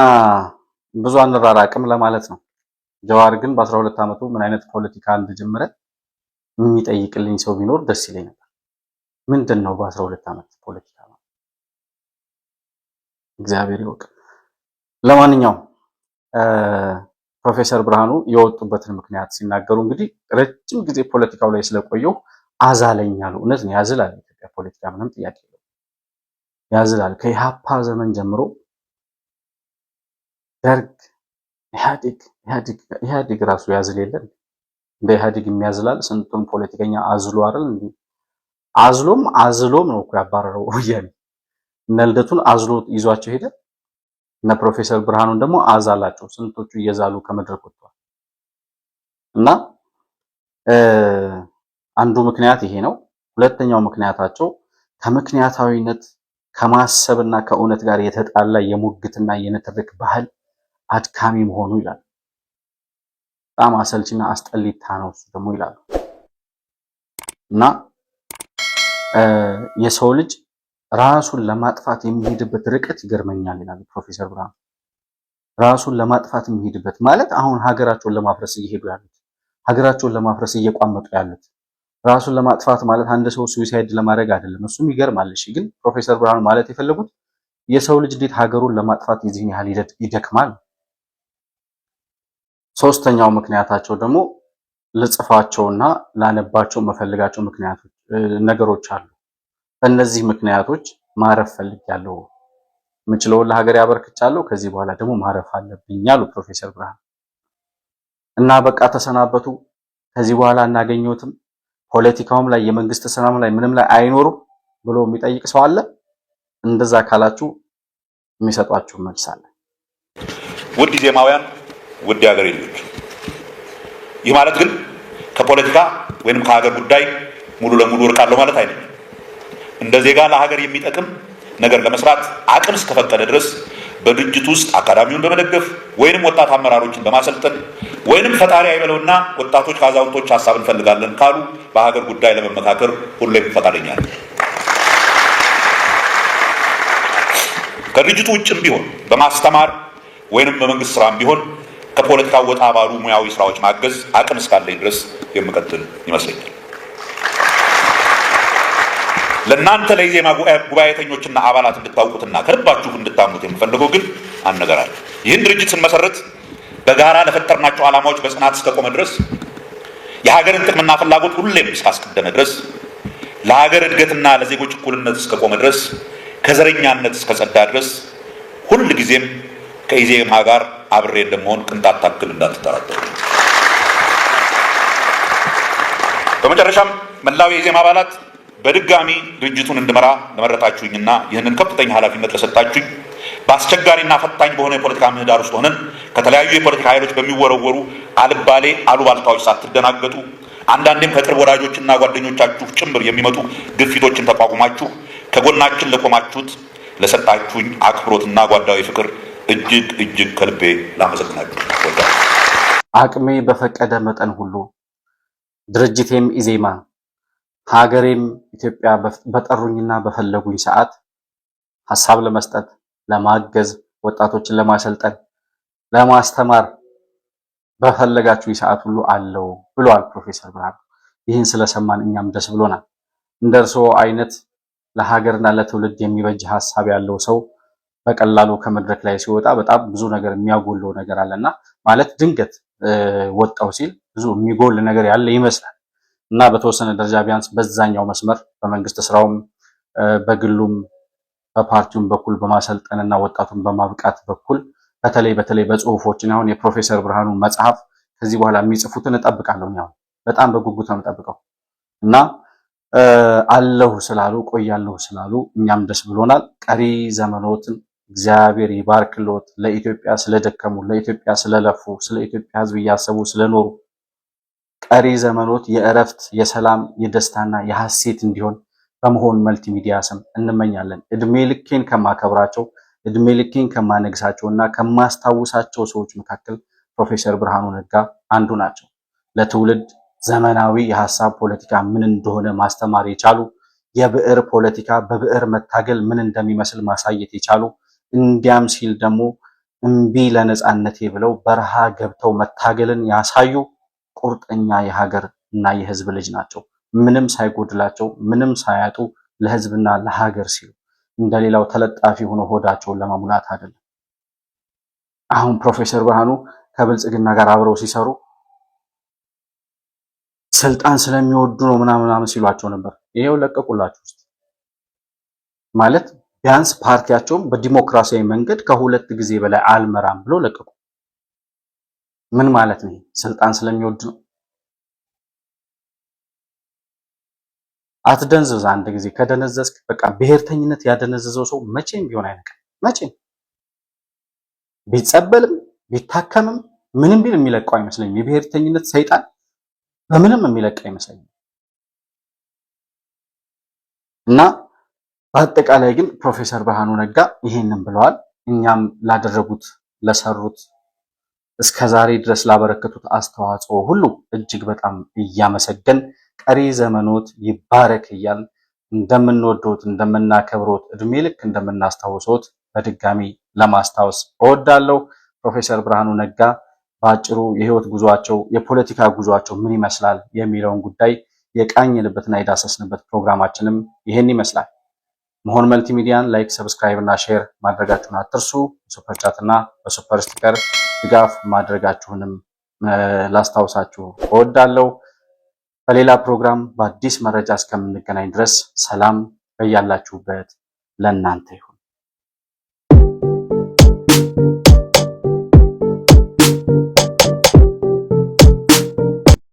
ብዙ አንራራቅም ለማለት ነው። ጀዋር ግን በ12 ዓመቱ ምን አይነት ፖለቲካ እንደጀመረ የሚጠይቅልኝ ሰው ቢኖር ደስ ይለኝ ነበር። ምንድነው በ12 ዓመት ፖለቲካ ነው? እግዚአብሔር ይወቅ። ለማንኛውም ፕሮፌሰር ብርሃኑ የወጡበትን ምክንያት ሲናገሩ እንግዲህ ረጅም ጊዜ ፖለቲካው ላይ ስለቆየው አዛለኛሉ። እውነት ነው፣ ያዝላል። ኢትዮጵያ ፖለቲካ ምንም ጥያቄ የለም፣ ያዝላል። ከኢሃፓ ዘመን ጀምሮ ደርግ፣ ኢህአዴግ ራሱ ያዝል የለን እንደ ኢህአዴግ የሚያዝላል። ስንቱን ፖለቲከኛ አዝሎ አይደል እንዴ? አዝሎም ነው እኮ ያባረረው ወያኔ። እነ ልደቱን አዝሎ ይዟቸው ሄደ። እነ ፕሮፌሰር ብርሃኑን ደግሞ አዛላቸው። ስንቶቹ እየዛሉ ከመድረክ ወጥተዋል። እና አንዱ ምክንያት ይሄ ነው። ሁለተኛው ምክንያታቸው ከምክንያታዊነት ከማሰብና ከእውነት ጋር የተጣላ የሙግትና የንትርክ ባህል አድካሚ መሆኑ ይላል። በጣም አሰልችና አስጠሊታ ነው እሱ ደግሞ ይላሉ። እና የሰው ልጅ ራሱን ለማጥፋት የሚሄድበት ርቀት ይገርመኛል ይላሉ ፕሮፌሰር ብርሃኑ። ራሱን ለማጥፋት የሚሄድበት ማለት አሁን ሀገራቸውን ለማፍረስ እየሄዱ ያሉት፣ ሀገራቸውን ለማፍረስ እየቋመጡ ያሉት ራሱን ለማጥፋት ማለት አንድ ሰው ሱሳይድ ለማድረግ አይደለም። እሱም ይገርማል። እሺ፣ ግን ፕሮፌሰር ብርሃኑ ማለት የፈለጉት የሰው ልጅ እንዴት ሀገሩን ለማጥፋት የዚህን ያህል ይደክማል? ሶስተኛው ምክንያታቸው ደግሞ ልጽፋቸውና ላነባቸው መፈልጋቸው ምክንያቶች ነገሮች አሉ። በእነዚህ ምክንያቶች ማረፍ ፈልጊያለሁ፣ የምችለውን ለሀገር ያበርክቻለሁ፣ ከዚህ በኋላ ደግሞ ማረፍ አለብኝ አሉ ፕሮፌሰር ብርሃኑ። እና በቃ ተሰናበቱ፣ ከዚህ በኋላ እናገኘውትም፣ ፖለቲካውም ላይ የመንግስት ስራም ላይ ምንም ላይ አይኖሩም ብሎ የሚጠይቅ ሰው አለ? እንደዛ ካላችሁ የሚሰጧችሁ መልስ አለ። ውድ ዜማውያን፣ ውድ የሀገሬ ልጆች፣ ይህ ማለት ግን ከፖለቲካ ወይንም ከሀገር ጉዳይ ሙሉ ለሙሉ እርቃለሁ ማለት አይደለም። እንደ ዜጋ ለሀገር የሚጠቅም ነገር ለመስራት አቅም እስከፈቀደ ድረስ በድርጅት ውስጥ አካዳሚውን በመደገፍ ወይንም ወጣት አመራሮችን በማሰልጠን ወይንም ፈጣሪ አይበለውና ወጣቶች ከአዛውንቶች ሀሳብ እንፈልጋለን ካሉ በሀገር ጉዳይ ለመመካከር ሁሌም ፈቃደኛ ነኝ። ከድርጅቱ ውጭም ቢሆን በማስተማር ወይንም በመንግስት ስራም ቢሆን ከፖለቲካው ወጣ ባሉ ሙያዊ ስራዎች ማገዝ አቅም እስካለኝ ድረስ የምቀጥል ይመስለኛል። ለእናንተ ለኢዜማ ጉባኤተኞችና አባላት እንድታውቁትና ከልባችሁ እንድታምኑት የምፈልገው ግን አንድ ነገር አለ። ይህን ድርጅት ስንመሰረት በጋራ ለፈጠርናቸው ዓላማዎች በጽናት እስከቆመ ድረስ፣ የሀገርን ጥቅምና ፍላጎት ሁሌም እስካስቀደመ ድረስ፣ ለሀገር እድገትና ለዜጎች እኩልነት እስከቆመ ድረስ፣ ከዘረኛነት እስከጸዳ ድረስ ሁል ጊዜም ከኢዜማ ጋር አብሬ እንደመሆን ቅንጣት ታክል እንዳትጠራጠሩ። በመጨረሻም መላው የኢዜማ አባላት በድጋሚ ድርጅቱን እንድመራ ለመረጣችሁኝና ይህንን ከፍተኛ ኃላፊነት ለሰጣችሁኝ በአስቸጋሪና ፈታኝ በሆነ የፖለቲካ ምህዳር ውስጥ ሆነን ከተለያዩ የፖለቲካ ኃይሎች በሚወረወሩ አልባሌ አሉባልታዎች ሳትደናገጡ አንዳንዴም ከቅርብ ወዳጆችና ጓደኞቻችሁ ጭምር የሚመጡ ግፊቶችን ተቋቁማችሁ ከጎናችን ለቆማችሁት ለሰጣችሁኝ አክብሮትና ጓዳዊ ፍቅር እጅግ እጅግ ከልቤ ላመሰግናችሁ እወዳለሁ። አቅሜ በፈቀደ መጠን ሁሉ ድርጅቴም ኢዜማ ሀገሬም ኢትዮጵያ በጠሩኝና በፈለጉኝ ሰዓት ሀሳብ ለመስጠት፣ ለማገዝ፣ ወጣቶችን ለማሰልጠን፣ ለማስተማር በፈለጋችሁኝ ሰዓት ሁሉ አለው ብሏል ፕሮፌሰር ብርሃኑ። ይህን ስለሰማን እኛም ደስ ብሎናል። እንደርሶ አይነት ለሀገርና ለትውልድ የሚበጅ ሀሳብ ያለው ሰው በቀላሉ ከመድረክ ላይ ሲወጣ በጣም ብዙ ነገር የሚያጎለው ነገር አለና ማለት ድንገት ወጣው ሲል ብዙ የሚጎል ነገር ያለ ይመስላል እና በተወሰነ ደረጃ ቢያንስ በዛኛው መስመር በመንግስት ስራውም በግሉም በፓርቲውም በኩል በማሰልጠንና ወጣቱን በማብቃት በኩል በተለይ በጽሁፎችን አሁን የፕሮፌሰር ብርሃኑ መጽሐፍ ከዚህ በኋላ የሚጽፉትን እጠብቃለሁ። ያው በጣም በጉጉት ነው የምጠብቀው እና አለሁ ስላሉ ቆያለሁ ስላሉ እኛም ደስ ብሎናል። ቀሪ ዘመኖትን እግዚአብሔር ይባርክሎት። ለኢትዮጵያ ስለደከሙ፣ ለኢትዮጵያ ስለለፉ፣ ስለ ኢትዮጵያ ሕዝብ እያሰቡ ስለኖሩ ቀሪ ዘመኖት የእረፍት፣ የሰላም፣ የደስታና የሐሴት እንዲሆን በመሆን መልቲሚዲያ ስም እንመኛለን። እድሜ ልኬን ከማከብራቸው እድሜ ልኬን ከማነግሳቸውና ከማስታውሳቸው ሰዎች መካከል ፕሮፌሰር ብርሃኑ ነጋ አንዱ ናቸው። ለትውልድ ዘመናዊ የሐሳብ ፖለቲካ ምን እንደሆነ ማስተማር የቻሉ፣ የብዕር ፖለቲካ በብዕር መታገል ምን እንደሚመስል ማሳየት የቻሉ፣ እንዲያም ሲል ደግሞ እምቢ ለነጻነቴ ብለው በረሃ ገብተው መታገልን ያሳዩ ቁርጠኛ የሀገር እና የህዝብ ልጅ ናቸው። ምንም ሳይጎድላቸው ምንም ሳያጡ ለህዝብና ለሀገር ሲሉ እንደሌላው ተለጣፊ ሆኖ ሆዳቸውን ለመሙላት አይደለም። አሁን ፕሮፌሰር ብርሃኑ ከብልጽግና ጋር አብረው ሲሰሩ ስልጣን ስለሚወዱ ነው ምናምን ሲሏቸው ነበር። ይሄው ለቀቁላችሁ ውስጥ ማለት ቢያንስ ፓርቲያቸውም በዲሞክራሲያዊ መንገድ ከሁለት ጊዜ በላይ አልመራም ብሎ ለቀቁ። ምን ማለት ነው? ስልጣን ስለሚወድ ነው? አትደንዝዝ። አንድ ጊዜ ከደነዘዝክ በቃ ብሔርተኝነት ያደነዘዘው ሰው መቼም ቢሆን አይነቃም። መቼም ቢጸበልም ቢታከምም ምንም ቢል የሚለቀው አይመስለኝም። የብሔርተኝነት ሰይጣን በምንም የሚለቅ አይመስለኝም። እና በአጠቃላይ ግን ፕሮፌሰር ብርሃኑ ነጋ ይሄንን ብለዋል። እኛም ላደረጉት ለሰሩት እስከዛሬ ድረስ ላበረከቱት አስተዋጽኦ ሁሉ እጅግ በጣም እያመሰገን ቀሪ ዘመኖት ይባረክ እያል እንደምንወዶት እንደምናከብሮት እድሜ ልክ እንደምናስታውሶት በድጋሚ ለማስታወስ እወዳለሁ። ፕሮፌሰር ብርሃኑ ነጋ በአጭሩ የህይወት ጉዟቸው የፖለቲካ ጉዟቸው ምን ይመስላል የሚለውን ጉዳይ የቃኘንበትና የዳሰስንበት ፕሮግራማችንም ይሄን ይመስላል። መሆን መልቲሚዲያን ላይክ፣ ሰብስክራይብ እና ሼር ማድረጋችሁን አትርሱ። በሱፐር ቻት እና በሱፐር ስቲከር ድጋፍ ማድረጋችሁንም ላስታውሳችሁ እወዳለሁ። በሌላ ፕሮግራም በአዲስ መረጃ እስከምንገናኝ ድረስ ሰላም በያላችሁበት ለእናንተ ይሁን።